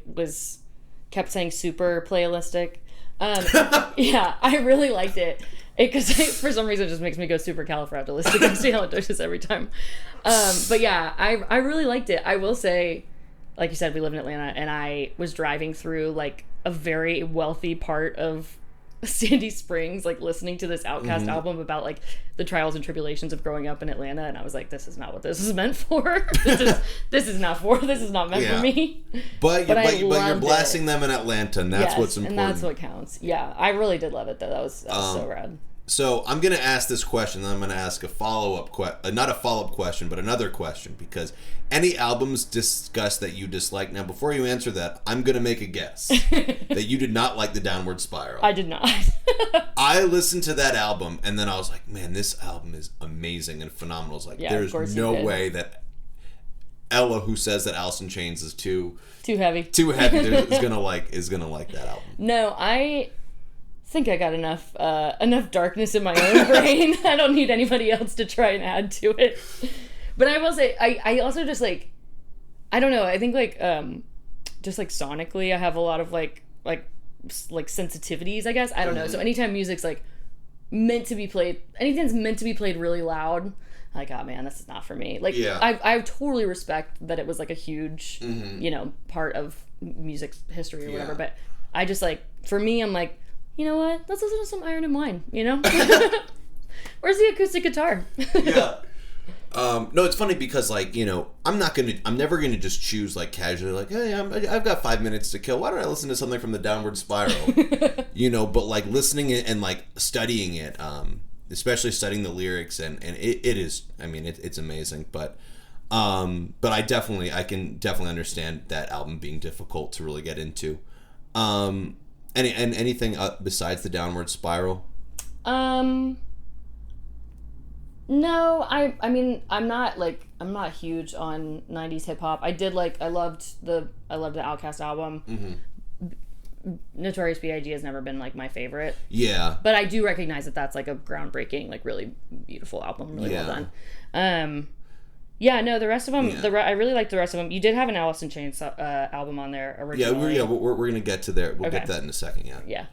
kept saying super playalistic. Yeah, I really liked it. Because for some reason it just makes me go super califragilisticexpialidocious every time. But yeah, I really liked it. I will say, like you said, we live in Atlanta, and I was driving through like a very wealthy part of Sandy Springs, like listening to this OutKast album about like the trials and tribulations of growing up in Atlanta, and I was like, this is not what this is meant for. This is not meant for me. But you're blasting them in Atlanta, and that's what's important. And that's what counts. Yeah, I really did love it though. That was so rad. So I'm going to ask this question, and I'm going to ask a follow-up question, not a follow-up question, but another question, because any albums discussed that you dislike. Now, before you answer that, I'm going to make a guess that you did not like the Downward Spiral. I did not. I listened to that album, and then I was like, man, this album is amazing and phenomenal. I was like, there's no way that Ella, who says that Alice in Chains is too heavy, is gonna like that album. No, I think I got enough darkness in my own brain. I don't need anybody else to try and add to it. But I will say, I also just like, I don't know, I think like just like sonically I have a lot of like sensitivities, I guess. I don't know. So anytime music's like meant to be played, anything's meant to be played really loud, like, oh man, this is not for me. Like, I totally respect that it was like a huge part of music history or whatever, but I just like, for me, I'm like, you know what? Let's listen to some Iron and Wine, you know? Where's the acoustic guitar? Yeah. No, it's funny because, like, I'm never gonna just choose, like, casually, like, hey, I've got 5 minutes to kill. Why don't I listen to something from the Downward Spiral? But, like, listening and, like, studying it, especially studying the lyrics, and it is, I mean, it's amazing, but I can definitely understand that album being difficult to really get into. Anything besides the Downward Spiral? No, I mean, I'm not huge on 90s hip hop. I loved the OutKast album. Notorious B.I.G. has never been like my favorite. Yeah. But I do recognize that that's like a groundbreaking, like really beautiful album, really well done. Yeah, no, the rest of them, I really liked the rest of them. You did have an Alice in Chains album on there originally. We're going to get to there. We'll get that in a second, Yeah.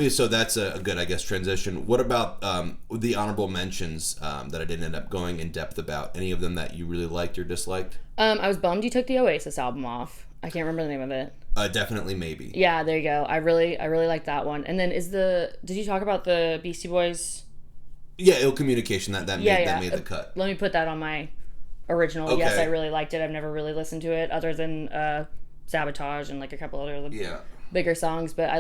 So that's a good, I guess, transition. What about the honorable mentions that I didn't end up going in depth about? Any of them that you really liked or disliked? I was bummed you took the Oasis album off. I can't remember the name of it. Definitely Maybe. Yeah, there you go. I really liked that one. And then did you talk about the Beastie Boys? Yeah, Ill Communication. That made the cut. Let me put that on my original. Okay. Yes, I really liked it. I've never really listened to it other than Sabotage and like a couple other bigger songs, but I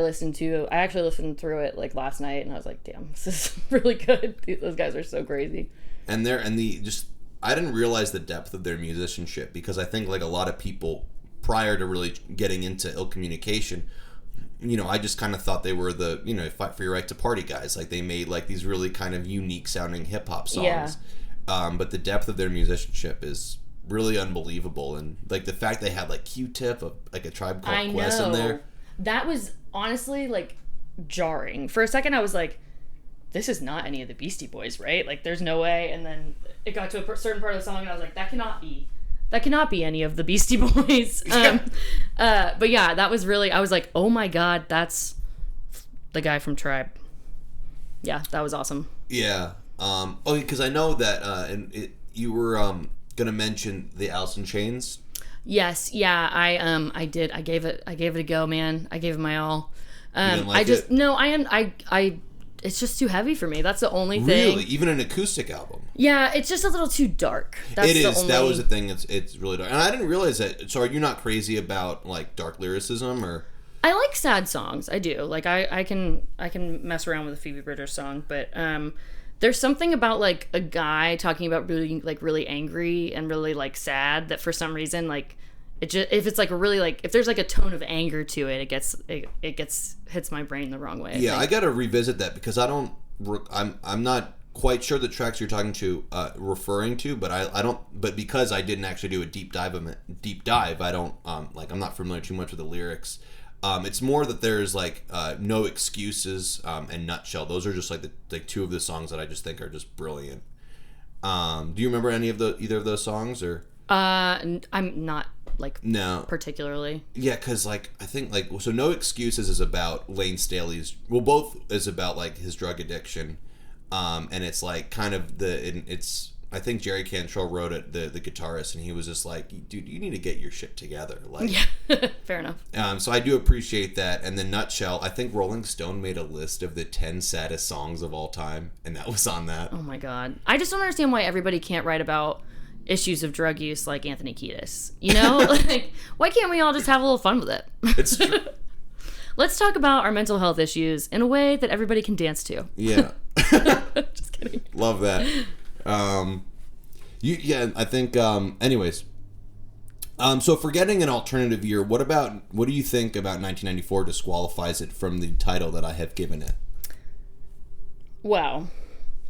actually listened through it like last night, and I was like, damn, this is really good. Those guys are so crazy. And I didn't realize the depth of their musicianship, because I think like a lot of people prior to really getting into Ill Communication, I just kind of thought they were the, Fight for Your Right to Party guys. Like they made like these really kind of unique sounding hip hop songs. Yeah. But the depth of their musicianship is really unbelievable, and like the fact they had like Q-Tip, like a Tribe Called Quest in there. That was honestly like jarring. For a second I was like, this is not any of the Beastie Boys, right? Like, there's no way. And then it got to a certain part of the song, and I was like, that cannot be any of the Beastie Boys. But yeah, that was really, I was like, oh my God, that's the guy from Tribe. Yeah, that was awesome. Yeah. Because I know that you were going to mention the Alice in Chains. Yes, yeah, I did. I gave it a go, man. I gave it my all. You didn't like it? No, it's just too heavy for me. That's the only thing. Really? Even an acoustic album? Yeah, it's just a little too dark. It is. That was the thing. It's really dark. And I didn't realize that. So are you not crazy about, like, dark lyricism, or? I like sad songs. I do. Like, I can mess around with a Phoebe Bridgers song, but there's something about, like, a guy talking about really angry and really, like, sad that for some reason, like, it just, if it's like a really, like, if there's like a tone of anger to it, it hits my brain the wrong way. Yeah, I gotta revisit that because I'm not quite sure the tracks you're talking to referring to, but I don't, but because I didn't actually do a deep dive, I don't I'm not familiar too much with the lyrics. It's more that there's like No Excuses and Nutshell. Those are just like the two of the songs that I just think are just brilliant. Do you remember either of those songs, or? I'm not, like, no, particularly. Yeah, because, like, I think, like, so No Excuses is about Lane Staley's, well, both is about, like, his drug addiction, and it's, like, kind of it's, I think Jerry Cantrell wrote it, the guitarist, and he was just like, dude, you need to get your shit together. Like, yeah, fair enough. So I do appreciate that, and then Nutshell, I think Rolling Stone made a list of the 10 saddest songs of all time, and that was on that. Oh my God. I just don't understand why everybody can't write about issues of drug use like Anthony Kiedis. You know? Like, why can't we all just have a little fun with it? It's true. Let's talk about our mental health issues in a way that everybody can dance to. Yeah. Just kidding. Love that. I think, anyways. So forgetting an alternative year, what do you think about 1994 disqualifies it from the title that I have given it? Wow.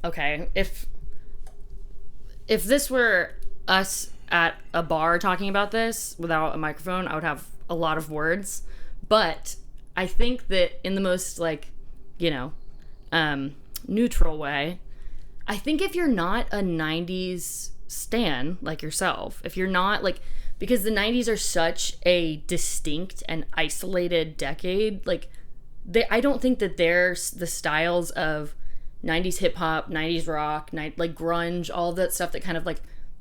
Okay. If this were us at a bar talking about this without a microphone, I would have a lot of words. But I think that in the most, like, neutral way, I think if you're not a 90s stan like yourself, if you're not, like, because the 90s are such a distinct and isolated decade, like, I don't think that the styles of 90s hip-hop, 90s rock, like grunge, all of that stuff that kind of, like,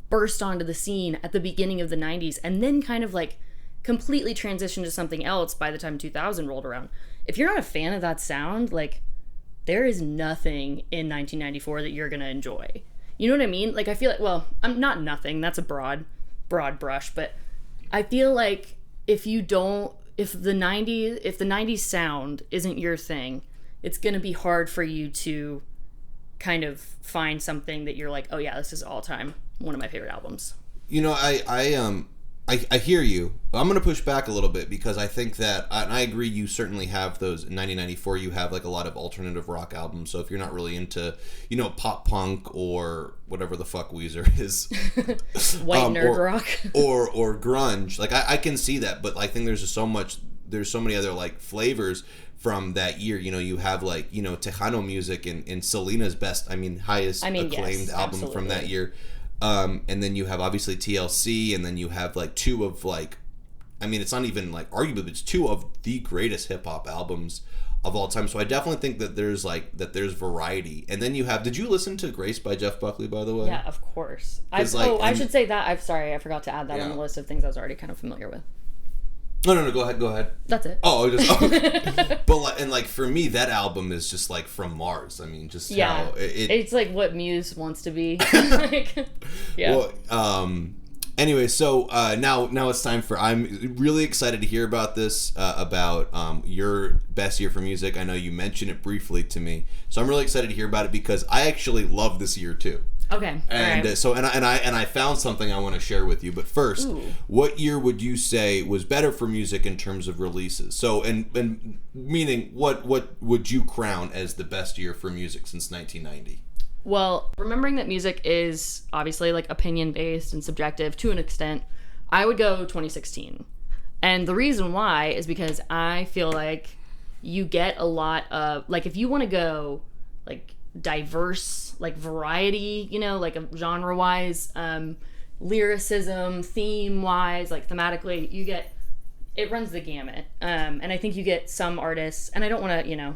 burst onto the scene at the beginning of the 90s and then kind of, like, completely transitioned to something else by the time 2000 rolled around. If you're not a fan of that sound, like, there is nothing in 1994 that you're gonna enjoy. You know what I mean? Like, I feel like, well, I'm not nothing. That's a broad brush, but I feel like if the 90s sound isn't your thing, it's gonna be hard for you to kind of find something that you're like, oh yeah, this is all time one of my favorite albums. You know, I hear you. I'm going to push back a little bit because I think that, and I agree, you certainly have those. In 1994, you have, like, a lot of alternative rock albums. So if you're not really into, pop punk or whatever the fuck Weezer is, white nerd rock, or grunge, like, I can see that. But I think there's so many other, like, flavors from that year. You have, like, Tejano music and Selena's highest acclaimed yes, album absolutely. from that year. And then you have obviously TLC, and then you have, like, two of, like, it's not even, like, arguably, it's two of the greatest hip hop albums of all time. So I definitely think that there's variety. And then you have, did you listen to Grace by Jeff Buckley, by the way? Yeah, of course. I should say that. I'm sorry, I forgot to add that on the list of things I was already kind of familiar with. No, go ahead. That's it. But for me, that album is just, like, from Mars. How it's like what Muse wants to be. Yeah. Well, anyway, so now it's time for, I'm really excited to hear about this, about your best year for music. I know you mentioned it briefly to me, so I'm really excited to hear about it because I actually love this year too. Okay. And right. So I found something I want to share with you. But first, What year would you say was better for music in terms of releases? So and meaning what would you crown as the best year for music since 1990? Well, remembering that music is obviously, like, opinion based and subjective to an extent, I would go 2016. And the reason why is because I feel like you get a lot of, like, if you want to go, like, diverse, like, variety, you know, like, genre wise, lyricism, theme wise, like, thematically. You get, it runs the gamut. And I think you get some artists, and I don't want to, you know,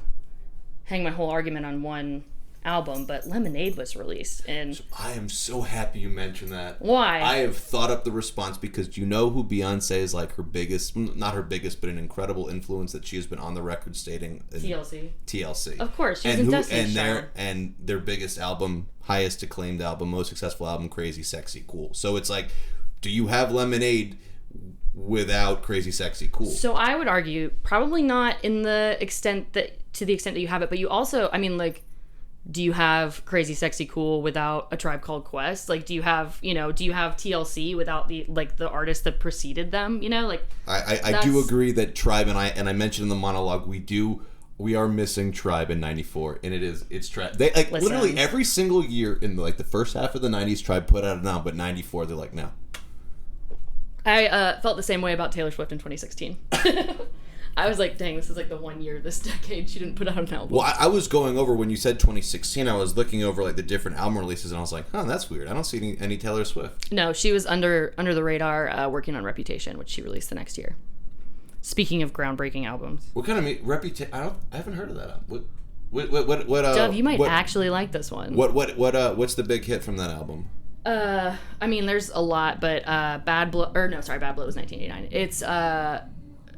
hang my whole argument on one album, but Lemonade was released, and I am so happy you mentioned that. Why? I have thought up the response because do you know who Beyonce is, like, her biggest, not her biggest, but an incredible influence that she has been on the record stating? TLC. Of course, she's in Destiny's Child. And their biggest album, highest acclaimed album, most successful album, CrazySexyCool. So it's like, do you have Lemonade without CrazySexyCool? So I would argue probably not to the extent that you have it, but you also, I mean, like, do you have CrazySexyCool without A Tribe Called Quest? Like, do you have TLC without the artist that preceded them? You know, like, I do agree that Tribe, and I mentioned in the monologue, we are missing Tribe in '94, and it's Tribe. They like literally every single year in the first half of the '90s, Tribe put out an album, but '94 they're like, no. I felt the same way about Taylor Swift in 2016. I was like, dang, this is like the 1 year this decade she didn't put out an album. Well, I was going over, when you said 2016, I was looking over like the different album releases, and I was like, oh, that's weird. I don't see any Taylor Swift. No, she was under the radar working on Reputation, which she released the next year. Speaking of groundbreaking albums. What kind of Reputation? I haven't heard of that album. What Dove, you might actually like this one. What's the big hit from that album? I mean, there's a lot, but Bad Blood was 1989. It's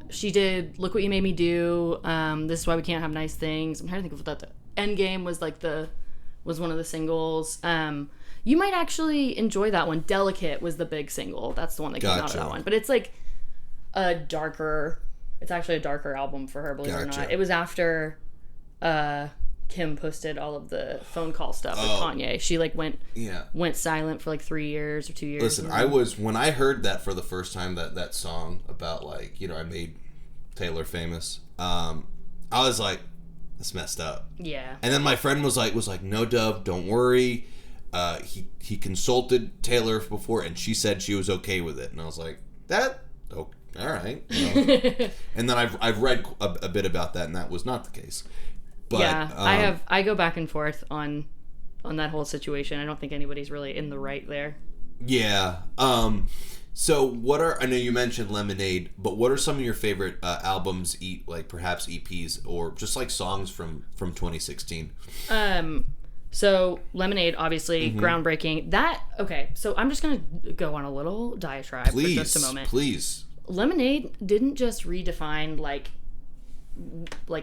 she did Look What You Made Me Do. This Is Why We Can't Have Nice Things. I'm trying to think of what that. Endgame was was one of the singles. You might actually enjoy that one. Delicate was the big single. That's the one that came out of that one. But it's like it's actually a darker album for her, believe it or not. It was after Kim posted all of the phone call stuff with Kanye. She like went silent for like 3 years or 2 years. Listen, when I heard that for the first time, that song about, like, you know, I made Taylor famous, I was like, that's messed up. Yeah. And then my friend was like, no, Dove, don't worry. He consulted Taylor before, and she said she was okay with it. And I was like, all right. You know. And then I've read a bit about that, and that was not the case. But, yeah, I go back and forth on that whole situation. I don't think anybody's really in the right there. Yeah. So I know you mentioned Lemonade, but what are some of your favorite albums, like perhaps EPs or just like songs from 2016? So Lemonade, obviously, groundbreaking. So I'm just going to go on a little diatribe for just a moment. Please. Lemonade didn't just redefine like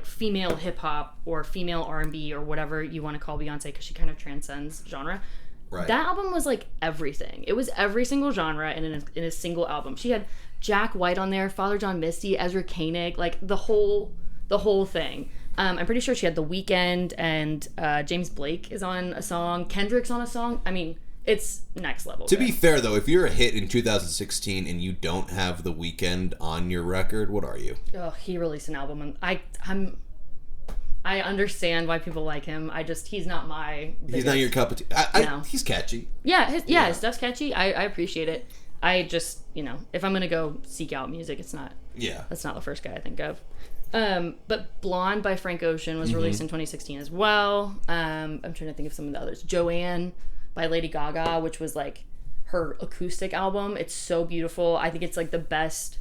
female hip hop or female R&B or whatever you want to call Beyonce, because she kind of transcends genre. Right. That album was like everything. It was every single genre in a single album. She had Jack White on there, Father John Misty, Ezra Koenig, like the whole thing. I'm pretty sure she had The Weeknd and James Blake is on a song. Kendrick's on a song. I mean, it's next level. To be fair, though, if you're a hit in 2016 and you don't have The Weeknd on your record, what are you? Oh, he released an album, and I understand why people like him. He's not my biggest. He's not your cup of tea. No. He's catchy. Yeah, his stuff's catchy. I appreciate it. I just, if I'm going to go seek out music, that's not the first guy I think of. But Blonde by Frank Ocean was released in 2016 as well. I'm trying to think of some of the others. Joanne by Lady Gaga, which was like her acoustic album. It's so beautiful. I think it's like the best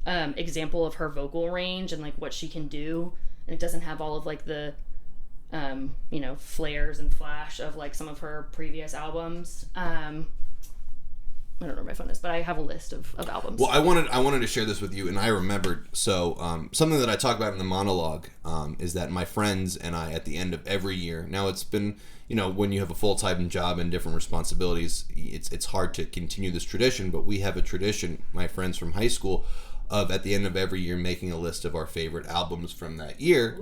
example of her vocal range and like what she can do. And it doesn't have all of like the flares and flash of like some of her previous albums. I don't know where my phone is, but I have a list of albums. Well, I wanted to share this with you, and I remembered. So something that I talk about in the monologue is that my friends and I, at the end of every year, now it's been, when you have a full-time job and different responsibilities, it's hard to continue this tradition, but we have a tradition, my friends from high school, of at the end of every year making a list of our favorite albums from that year.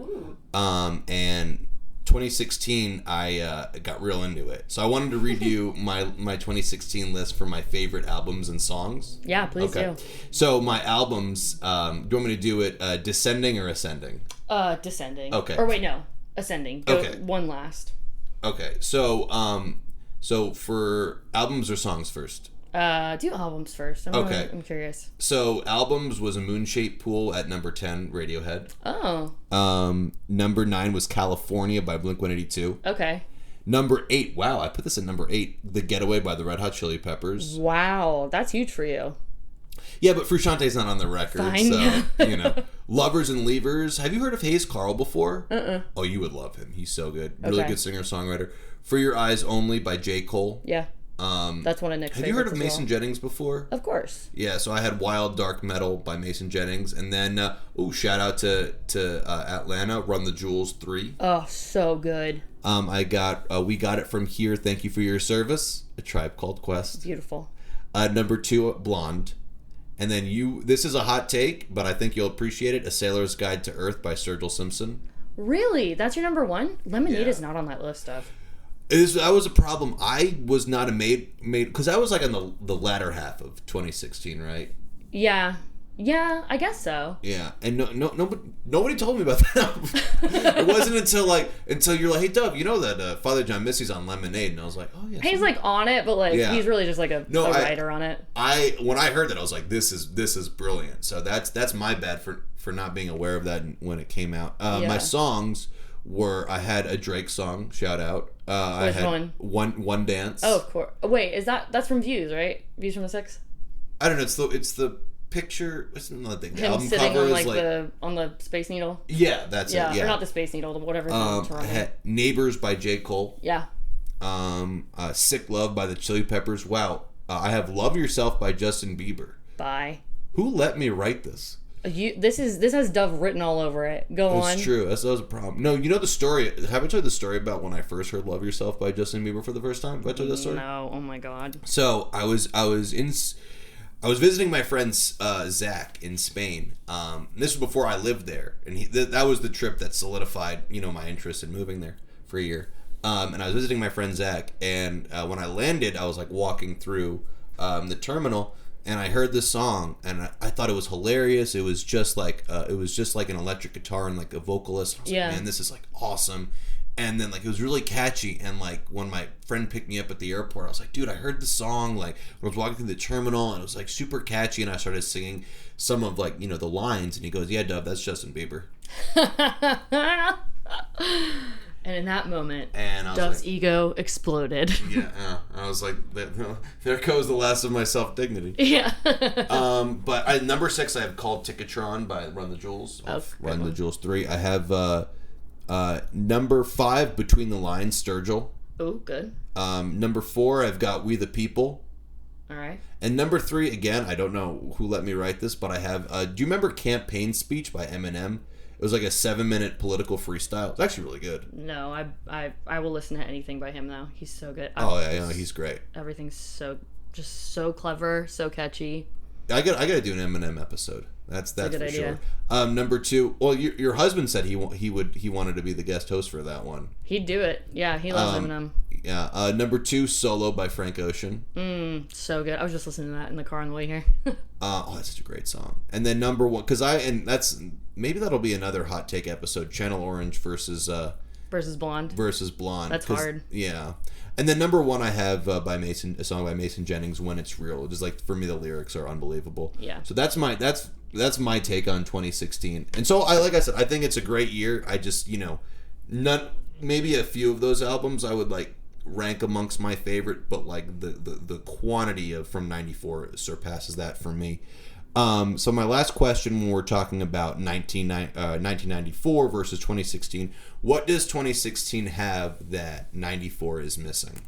And 2016, I got real into it. So I wanted to read you my 2016 list for my favorite albums and songs. Yeah, please do. So my albums, do you want me to do it descending or ascending? Descending. Okay. Or wait, no, ascending. Go one last. Okay, so for albums or songs first? Do albums first. I'm curious. So albums was A Moon-Shaped Pool at number 10, Radiohead. Oh. Number 9 was California by Blink-182. Okay. Number 8. Wow, I put this at number 8. The Getaway by the Red Hot Chili Peppers. Wow, that's huge for you. Yeah, but Frusciante's not on the record, Fine. so, Lovers and Leavers. Have you heard of Hayes Carl before? Uh-uh. Oh, you would love him. He's so good. Really good singer-songwriter. For Your Eyes Only by J. Cole. Yeah. That's one of Nick's favorites. Have you heard of Mason Jennings before? Of course. Yeah, so I had Wild Dark Metal by Mason Jennings, and then shout out to Atlanta, Run the Jewels 3. Oh, so good. I got We Got It From Here, Thank You for Your Service, A Tribe Called Quest. Beautiful. Number 2, Blonde, and then this is a hot take, but I think you'll appreciate it. A Sailor's Guide to Earth by Sturgill Simpson. Really? That's your number 1? Lemonade is not on that list of. That was a problem. I was not a made because I was like on the latter half of 2016, right? Yeah, I guess so. Yeah, and nobody told me about that. It wasn't until you're like, hey, Dub, you know that Father John Missy's on Lemonade, and I was like, oh yeah. He's like on it, but he's really just like a writer on it. When I heard that, I was like, this is brilliant. So that's my bad for not being aware of that when it came out. My songs were I had a Drake song, shout out. I had one Dance. Oh, of course. Wait, that's from Views, right? Views from the 6? I don't know. It's the picture. It's another thing. Him album sitting cover on the Space Needle. Yeah, that's it. Yeah, or not the Space Needle, whatever. I had Neighbors by J. Cole. Yeah. Sick Love by the Chili Peppers. Wow. I have Love Yourself by Justin Bieber. Bye. Who let me write this? This has Dove written all over it. Go on. That's true. That was a problem. No, you know the story. Have I told you the story about when I first heard "Love Yourself" by Justin Bieber for the first time? Have I told you that story? No. Oh my god. So I was visiting my friend Zach in Spain. This was before I lived there, and that was the trip that solidified my interest in moving there for a year. And I was visiting my friend Zach, and when I landed, I was like walking through the terminal. And I heard this song, and I thought it was hilarious. It was just like an electric guitar and like a vocalist. I was like, man, this is like awesome. And then like it was really catchy. And like when my friend picked me up at the airport, I was like, dude, I heard the song like when I was walking through the terminal, and it was like super catchy. And I started singing some of like the lines, and he goes, "Yeah, Dub, that's Justin Bieber." And in that moment, Dove's ego exploded. Yeah, I was like, there goes the last of my self-dignity. Yeah. But number 6, I have Called Ticketron by Run the Jewels. Run the Jewels 3. I have number 5, Between the Lines, Sturgill. Oh, good. Number 4, I've got We the People. All right. And number 3, again, I don't know who let me write this, but I have, do you remember Campaign Speech by Eminem? It was like a 7-minute political freestyle. It's actually really good. No, I will listen to anything by him though. He's so good. He's great. Everything's so clever, so catchy. I gotta do an Eminem episode. That's a good for idea. Sure. Number 2. Well, your husband said he wanted to be the guest host for that one. He'd do it. Yeah, he loves Eminem. Yeah. Number 2, Solo by Frank Ocean. So good. I was just listening to that in the car on the way here. That's such a great song. And then number 1, maybe that'll be another hot take episode. Channel Orange versus Blonde. That's hard. Yeah. And then number 1, I have a song by Mason Jennings, When It's Real. It is like, for me, the lyrics are unbelievable. Yeah. So that's my take on 2016. And so like I said, I think it's a great year. I just maybe a few of those albums I would like rank amongst my favorite, but like the quantity of from 94 surpasses that for me. So my last question when we're talking about 1994 versus 2016, what does 2016 have that 94 is missing?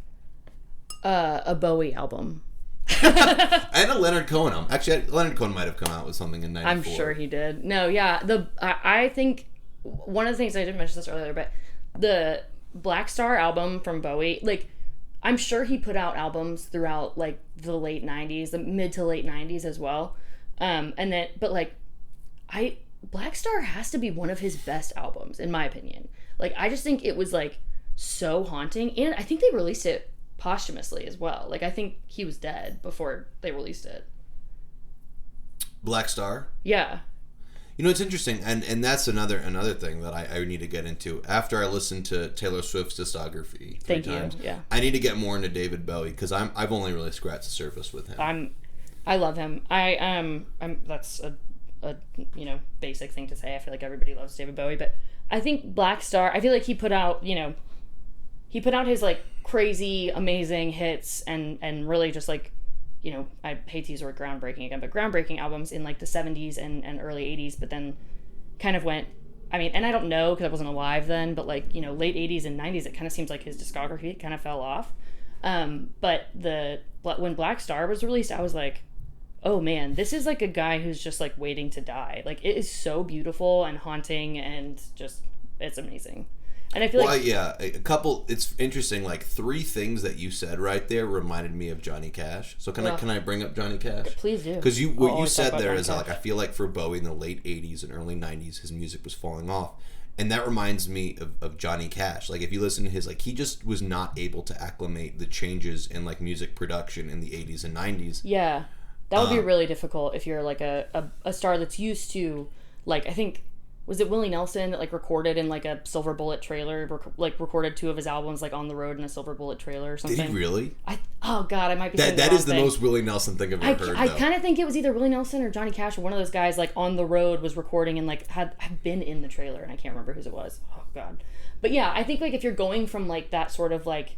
A Bowie album. And a Leonard Cohen album. Actually, Leonard Cohen might have come out with something in 94. I'm sure he did. No, yeah. I think one of the things I didn't mention this earlier, but the Black Star album from Bowie, like, I'm sure he put out albums throughout like the late 90s, the mid to late 90s as well. Black Star has to be one of his best albums in my opinion. Like, I just think it was like so haunting, and I think they released it posthumously as well. Like, I think he was dead before they released it. Black Star? Yeah. It's interesting, and that's another thing that I need to get into. After I listened to Taylor Swift's discography three times, yeah. I need to get more into David Bowie, because I've only really scratched the surface with him. I love him. That's a basic thing to say. I feel like everybody loves David Bowie, but I think Black Star, I feel like he put out, he put out his like crazy amazing hits and really just like, you know, I hate to use the word groundbreaking again, but groundbreaking albums in like the 70s and early 80s, but then kind of went, I mean, and I don't know because I wasn't alive then, but like, you know, late 80s and 90s, it kind of seems like his discography kind of fell off. But when Black Star was released, I was like, oh man, this is like a guy who's just like waiting to die. Like, it is so beautiful and haunting and just, it's amazing. And I feel like... Well, yeah, it's interesting, like 3 things that you said right there reminded me of Johnny Cash. So can I bring up Johnny Cash? Please do. Because what you said there is like, I feel like for Bowie in the late 80s and early 90s, his music was falling off. And that reminds me of Johnny Cash. Like, if you listen to his, like, he just was not able to acclimate the changes in, like, music production in the 80s and 90s. Yeah. That would be really difficult if you're, like, a star that's used to, like, I think, was it Willie Nelson that, like, recorded in, like, a Silver Bullet trailer, recorded 2 of his albums, like, on the road in a Silver Bullet trailer or something? Did he really? Oh, God, I might be saying that is the most Willie Nelson thing I've ever heard, I kind of think it was either Willie Nelson or Johnny Cash, or one of those guys, like, on the road was recording and, like, had been in the trailer, and I can't remember whose it was. Oh, God. But, yeah, I think, like, if you're going from, like, that sort of, like...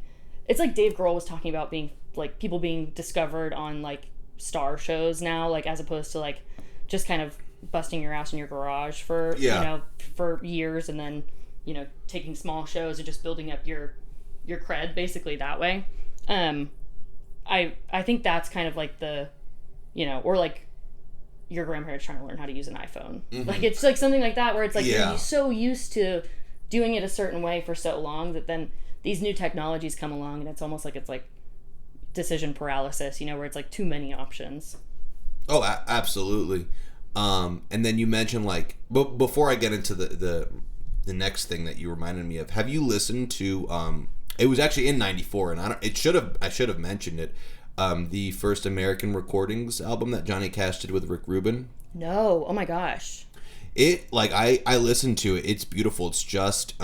It's like Dave Grohl was talking about being, like, people being discovered on, like, star shows now, like, as opposed to, like, just kind of busting your ass in your garage for you know, for years, and then, you know, taking small shows and just building up your cred basically that way. I think that's kind of like the, you know, or like your grandparents trying to learn how to use an iPhone. Mm-hmm. Like, it's like something like that where it's like you're so used to doing it a certain way for so long that then these new technologies come along and it's almost like it's like decision paralysis, you know, where it's like too many options. Oh, absolutely. And then you mentioned, like, before I get into the next thing that you reminded me of, have you listened to, it was actually in 94, and I should have mentioned it, the first American Recordings album that Johnny Cash did with Rick Rubin? No. Oh my gosh. It, like, I listened to it. It's beautiful. It's just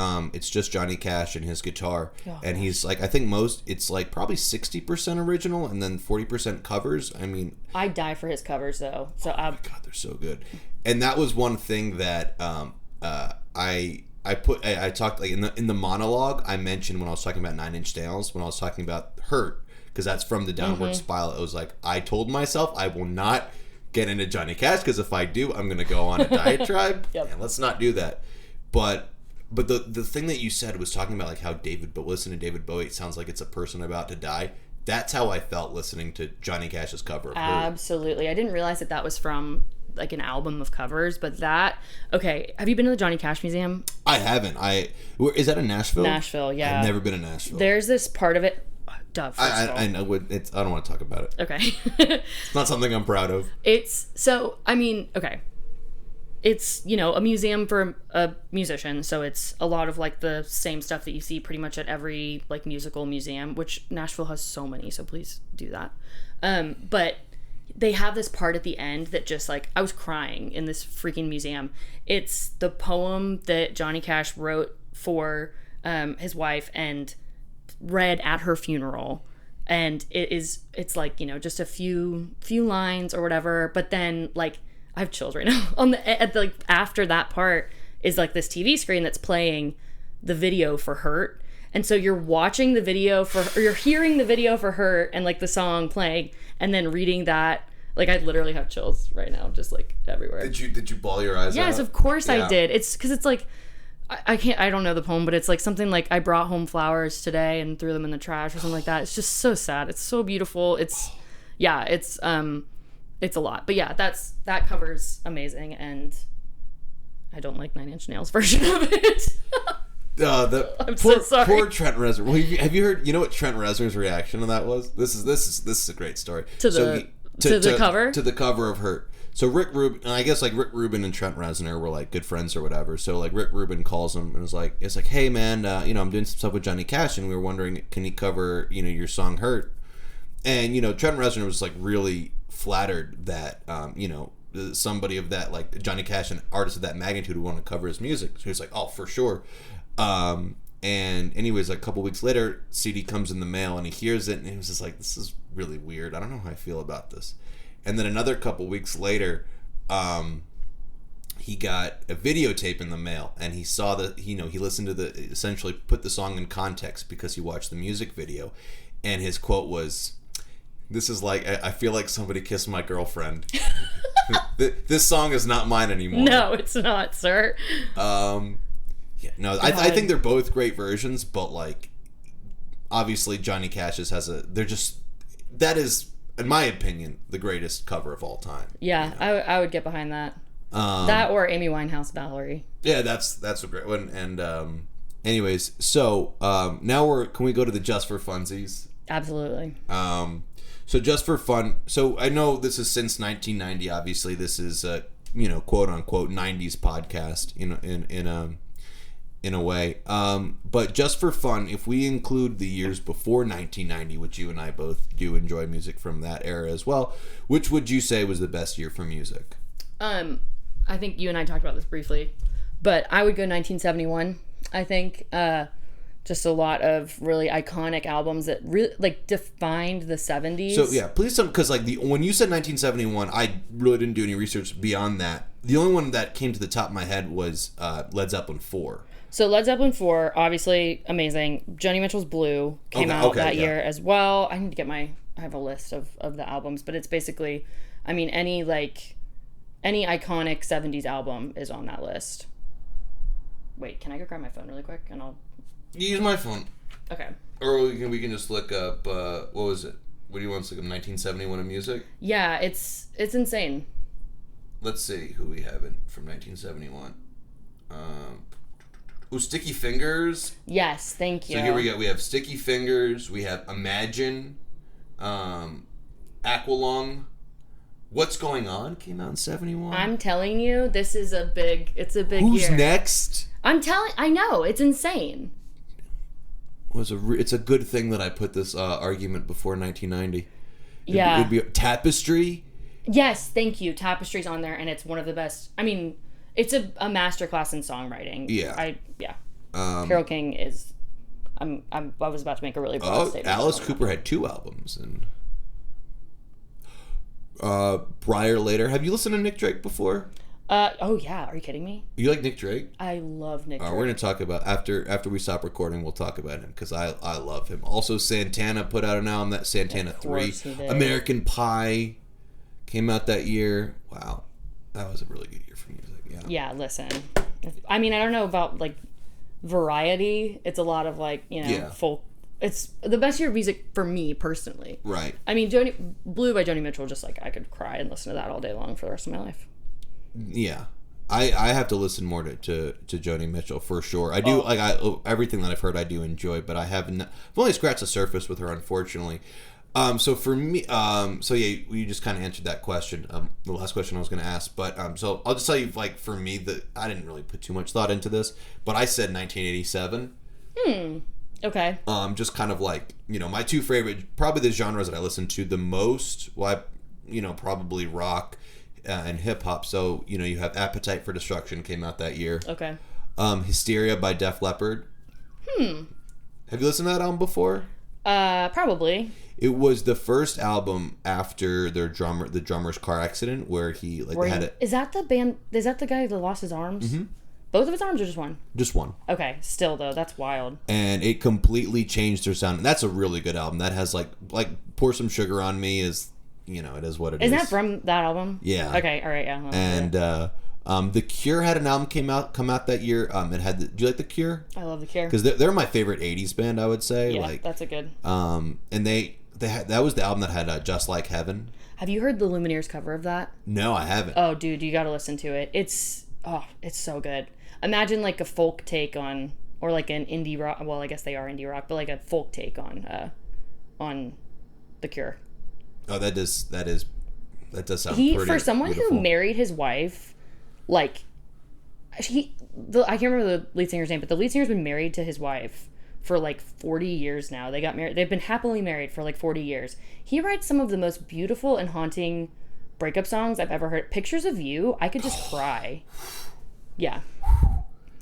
Johnny Cash and his guitar. Oh, and he's, like, I think it's, like, probably 60% original and then 40% covers. I mean... I die for his covers, though. So oh, my God, they're so good. And that was one thing that I talked, like, in the monologue, I mentioned when I was talking about 9 Inch Nails, when I was talking about Hurt, because that's from the Downward Spiral. It was like, I told myself I will not... get into Johnny Cash, because if I do, I'm going to go on a diatribe. And let's not do that. But the thing that you said was talking about, like, how listening to David Bowie, it sounds like it's a person about to die. That's how I felt listening to Johnny Cash's cover of Hurt. Absolutely. I didn't realize that was from, like, an album of covers, but that... Okay, have you been to the Johnny Cash Museum? I haven't. Is that in Nashville? Nashville, yeah. I've never been to Nashville. There's this part of it... Dove, I know it's. I don't want to talk about it. Okay. It's not something I'm proud of. It's so. I mean, okay. It's, you know, a museum for a musician, so it's a lot of, like, the same stuff that you see pretty much at every, like, musical museum, which Nashville has so many, so please do that. But they have this part at the end that just, like, I was crying in this freaking museum. It's the poem that Johnny Cash wrote for his wife and read at her funeral, and it's like, you know, just a few lines or whatever, but then, like, I have chills right now like, after that part is, like, this TV screen that's playing the video for Hurt, and so you're watching the video or you're hearing the video for Hurt and, like, the song playing, and then reading that. Like, I literally have chills right now, just, like, everywhere. Did you bawl your eyes out? Yes, of course I did. It's because it's like, I don't know the poem, but it's like something like, I brought home flowers today and threw them in the trash or something like that. It's just so sad. It's so beautiful. It's a lot. But yeah, that cover's amazing, and I don't like 9 Inch Nails version of it. I'm so sorry. Poor Trent Reznor. Well, have you heard? You know what Trent Reznor's reaction to that was? This is a great story. To the cover? To the cover of Hurt. So Rick Rubin, I guess, like, Rick Rubin and Trent Reznor were, like, good friends or whatever. So, like, Rick Rubin calls him and it's like, hey man, you know, I'm doing some stuff with Johnny Cash, and we were wondering, can he cover, you know, your song Hurt? And, you know, Trent Reznor was, like, really flattered that, you know, somebody of that, like, Johnny Cash, an artist of that magnitude, would want to cover his music. So he was like, oh, for sure. And anyways, like, a couple weeks later, CD comes in the mail and he hears it and he was just like, this is really weird. I don't know how I feel about this. And then another couple weeks later, he got a videotape in the mail, and he saw he listened to essentially put the song in context because he watched the music video, and his quote was, "This is like, I feel like somebody kissed my girlfriend." This song is not mine anymore. No, it's not, sir. Yeah, no, I think they're both great versions, but like, obviously Johnny Cash's that is, in my opinion, the greatest cover of all time. Yeah, I would get behind that. That or Amy Winehouse, Valerie. Yeah, that's a great one. And anyways, so now can we go to the Just for Funsies? Absolutely. So Just for Fun. So I know this is since 1990. Obviously, this is a quote unquote 90s podcast in a way. But Just for Fun, if we include the years before 1990, which you and I both do enjoy music from that era as well, which would you say was the best year for music? I think you and I talked about this briefly, but I would go 1971. I think just a lot of really iconic albums that really like defined the 70s. So yeah, please don't, because like when you said 1971, I really didn't do any research beyond that. The only one that came to the top of my head was Led Zeppelin 4. So Led Zeppelin 4, obviously amazing. Joni Mitchell's Blue came out that year as well. I need to get I have a list of the albums, but it's basically, I mean, any iconic 70s album is on that list. Wait, can I go grab my phone really quick and I'll... Use my phone. Okay. Or we can just look up, what was it? What do you want to look up, 1971 in music? Yeah, it's insane. Let's see who we have from 1971. Sticky Fingers. Yes, thank you. So here we go. We have Sticky Fingers. We have Imagine. Aqualung. What's Going On came out in 71. I'm telling you, it's a big Who's year. Next? I know, it's insane. It's a good thing that I put this argument before 1990. Yeah. It'd be Tapestry. Yes, thank you. Tapestry's on there, and it's one of the best. I mean, it's a masterclass in songwriting. Yeah. Carole King is. I was about to make a really broad statement. Alice Cooper had 2 albums, and Briar Later. Have you listened to Nick Drake before? Oh yeah. Are you kidding me? You like Nick Drake? I love Nick Drake. We're gonna talk about after we stop recording. We'll talk about him because I love him. Also, Santana put out an album, that Santana 3. American Pie came out that year. Wow, that was a really good year for music. Yeah. Yeah. Listen, I mean, I don't know about like variety. It's a lot of like folk. It's the best year of music for me personally. Right. I mean, Blue by Joni Mitchell. Just like I could cry and listen to that all day long for the rest of my life. Yeah, I have to listen more to Joni Mitchell for sure. I do everything that I've heard I do enjoy, but I've only scratched the surface with her, unfortunately. So for me, you just kind of answered that question. The last question I was going to ask, but so I'll just tell you, like for me, that I didn't really put too much thought into this, but I said 1987. Okay. Just kind of like my 2 favorite, probably the genres that I listen to the most. Well, probably rock. And hip hop. So you have Appetite for Destruction came out that year. Okay. Hysteria by Def Leppard. Have you listened to that album before? Probably. It was the first album after the drummer's car accident where he had it. Is that the band? Is that the guy that lost his arms? Mm-hmm. Both of his arms or just one? Just one. Okay. Still though, that's wild. And it completely changed their sound. And that's a really good album. That has like Pour Some Sugar on Me is. It is what it is. Isn't that from that album? Yeah. Okay. All right. Yeah. And The Cure had an album come out that year. It had. Do you like The Cure? I love The Cure because they're my favorite '80s band. I would say. Yeah, that's a good. And they had, that was the album that had Just Like Heaven. Have you heard the Lumineers cover of that? No, I haven't. Oh, dude, you got to listen to it. It's so good. Imagine like a folk take on, or like an indie rock. Well, I guess they are indie rock, but like a folk take on The Cure. Oh, that does sound pretty for someone beautiful. Who married his wife, like I can't remember the lead singer's name, but the lead singer's been married to his wife for like 40 years now. They got married. They've been happily married for like 40 years. He writes some of the most beautiful and haunting breakup songs I've ever heard. Pictures of You, I could just cry. Yeah.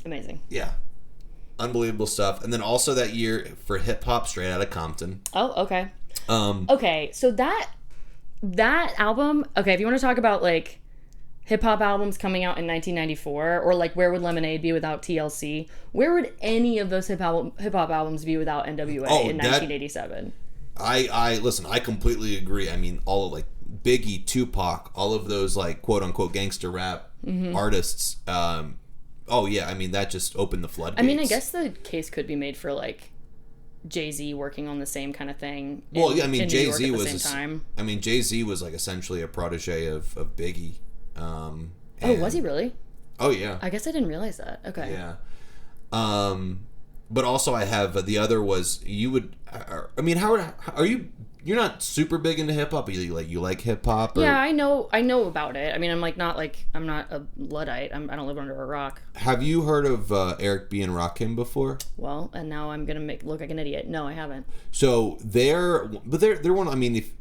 Amazing. Yeah. Unbelievable stuff. And then also that year for hip hop, Straight Outta Compton. Oh, okay. Okay, so that album, okay, if you want to talk about like hip hop albums coming out in 1994, or like where would Lemonade be without TLC? Where would any of those hip hop albums be without NWA in 1987? I listen. I completely agree. I mean, all of like Biggie, Tupac, all of those like quote unquote gangster rap artists. Oh yeah, I mean that just opened the floodgates. I mean, I guess the case could be made for like Jay-Z working on the same kind of thing. Well, yeah, I mean Jay-Z was Jay-Z was like essentially a protege of Biggie. Was he really? Oh yeah. I guess I didn't realize that. Okay. Yeah. But also I have the other was you would. I mean, how are you? You're not super big into hip hop. You like hip hop? Yeah, I know about it. I mean, I'm not a Luddite. I don't live under a rock. Have you heard of Eric B. and Rakim before? Well, and now I'm gonna look like an idiot. No, I haven't. So they're one. I mean, if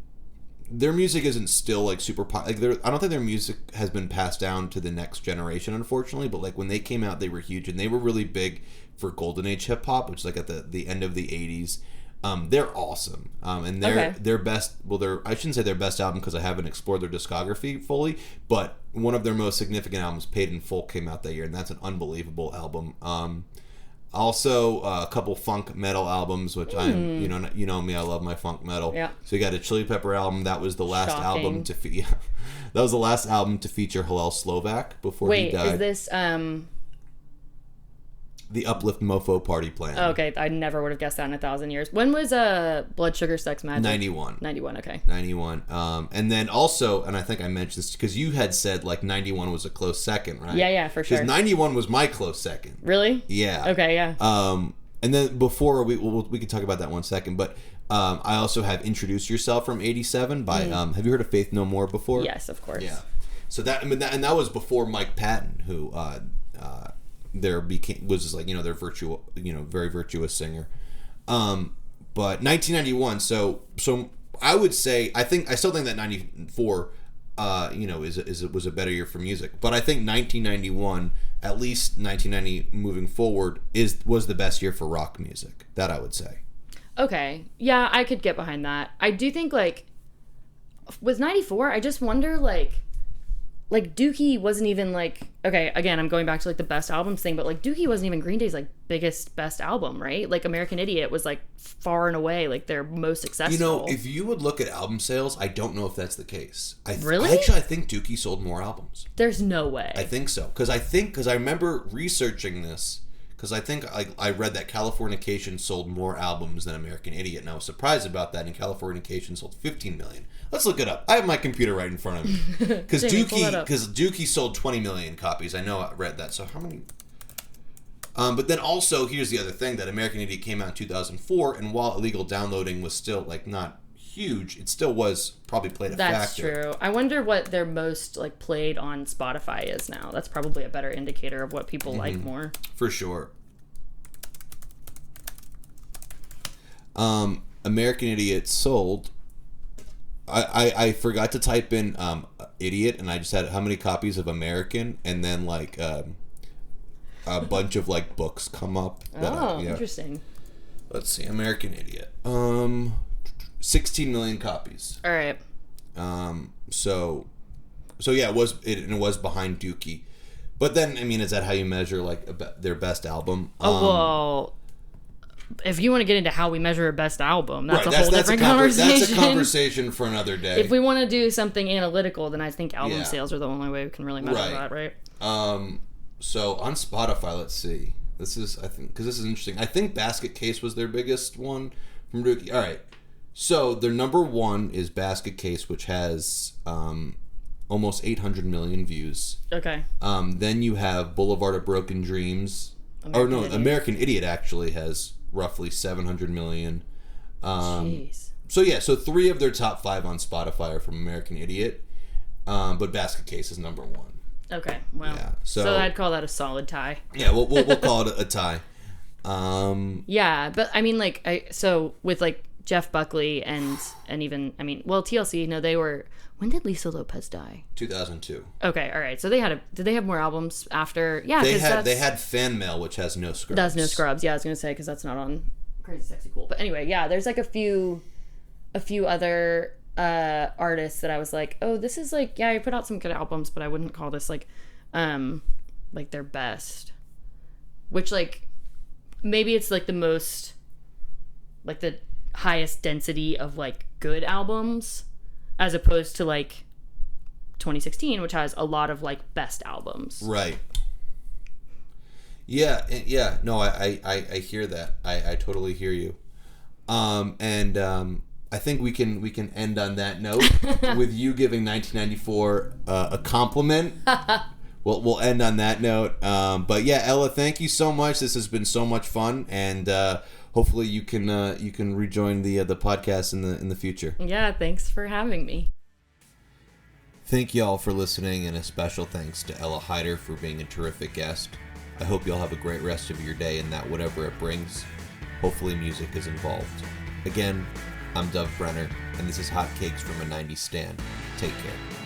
their music isn't still like super pop, like I don't think their music has been passed down to the next generation, unfortunately. But like when they came out, they were huge, and they were really big for golden age hip hop, which is like at the end of the '80s. They're awesome, and their best. Well, I shouldn't say their best album because I haven't explored their discography fully. But one of their most significant albums, "Paid in Full," came out that year, and that's an unbelievable album. Also, a couple funk metal albums, which I'm you know me, I love my funk metal. Yeah. So you got a Chili Pepper album. That was the last album to that was the last album to feature Hillel Slovak before he died. Wait, is this the Uplift Mofo Party Plan? Oh, okay, I never would have guessed that in 1,000 years. When was Blood Sugar Sex Magic? 91. 91, okay. 91. And then also, and I think I mentioned this because you had said like 91 was a close second, right? Yeah, for sure. Because 91 was my close second. Really? Yeah. Okay, yeah. And then before we can talk about that one second, but I also have Introduce Yourself from 87 by have you heard of Faith No More before? Yes, of course. Yeah. So that that was before Mike Patton, who was just like their very virtuous singer. But 1991. So I would say I still think that 94 was a better year for music. But I think 1991, at least 1990 moving forward, was the best year for rock music. That I would say. Okay. Yeah, I could get behind that. I do think like with 94, I just wonder like Dookie wasn't even like, okay, again, I'm going back to like the best albums thing, but like Dookie wasn't even Green Day's like best album, right? Like American Idiot was like far and away like their most successful. If you would look at album sales, I don't know if that's the case. Really? Actually, I think Dookie sold more albums. There's no way. I think so. Because I remember researching this, because I think I read that Californication sold more albums than American Idiot, and I was surprised about that, and Californication sold 15 million. Let's look it up. I have my computer right in front of me. Because Dookie sold 20 million copies. I know I read that. So how many? But then also, here's the other thing, that American Idiot came out in 2004, and while illegal downloading was still like not huge, it still was probably played a factor. That's true. I wonder what their most like played on Spotify is now. That's probably a better indicator of what people like more. For sure. American Idiot sold. I forgot to type in idiot, and I just had how many copies of American, and then like a bunch of like books come up. Interesting. Let's see, American Idiot. 16 million copies. All right. So yeah, it was behind Dookie, but then I mean, is that how you measure like their best album? Well, if you want to get into how we measure a best album, that's a whole different conversation. That's a conversation for another day. If we want to do something analytical, then I think album sales are the only way we can really measure that, right? So on Spotify, let's see. This is interesting. I think Basket Case was their biggest one from Dookie. All right. So their number one is Basket Case, which has almost 800 million views. Okay. Then you have Boulevard of Broken Dreams. American Idiot actually has roughly 700 million. Jeez. So 3 of their top 5 on Spotify are from American Idiot, but Basket Case is number 1. Okay, well, yeah, so I'd call that a solid tie. Yeah, we'll call it a tie. Yeah, but I mean, like, with like Jeff Buckley and even, I mean, well, TLC, no, they were. When did Lisa Lopez die? 2002. Okay, all right. So did they have more albums after? Yeah, they had Fan Mail, which has No Scrubs. Does No Scrubs? Yeah, I was gonna say because that's not on CrazySexyCool. But anyway, yeah, there's like a few other artists that I was like, oh, this is like, yeah, I put out some good albums, but I wouldn't call this like their best. Which, like, maybe it's like the most, like the highest density of like good albums, as opposed to like 2016, which has a lot of like best albums. Right. Yeah. No, I hear that. I totally hear you. I think we can end on that note with you giving 1994 a compliment. We'll end on that note. But yeah, Ella, thank you so much. This has been so much fun, and hopefully you can rejoin the podcast in the future. Yeah, thanks for having me. Thank you all for listening, and a special thanks to Ella Hyder for being a terrific guest. I hope you'll have a great rest of your day, and that whatever it brings, hopefully music is involved. Again, I'm Dove Brenner, and this is Hot Cakes from a 90s Stand. Take care.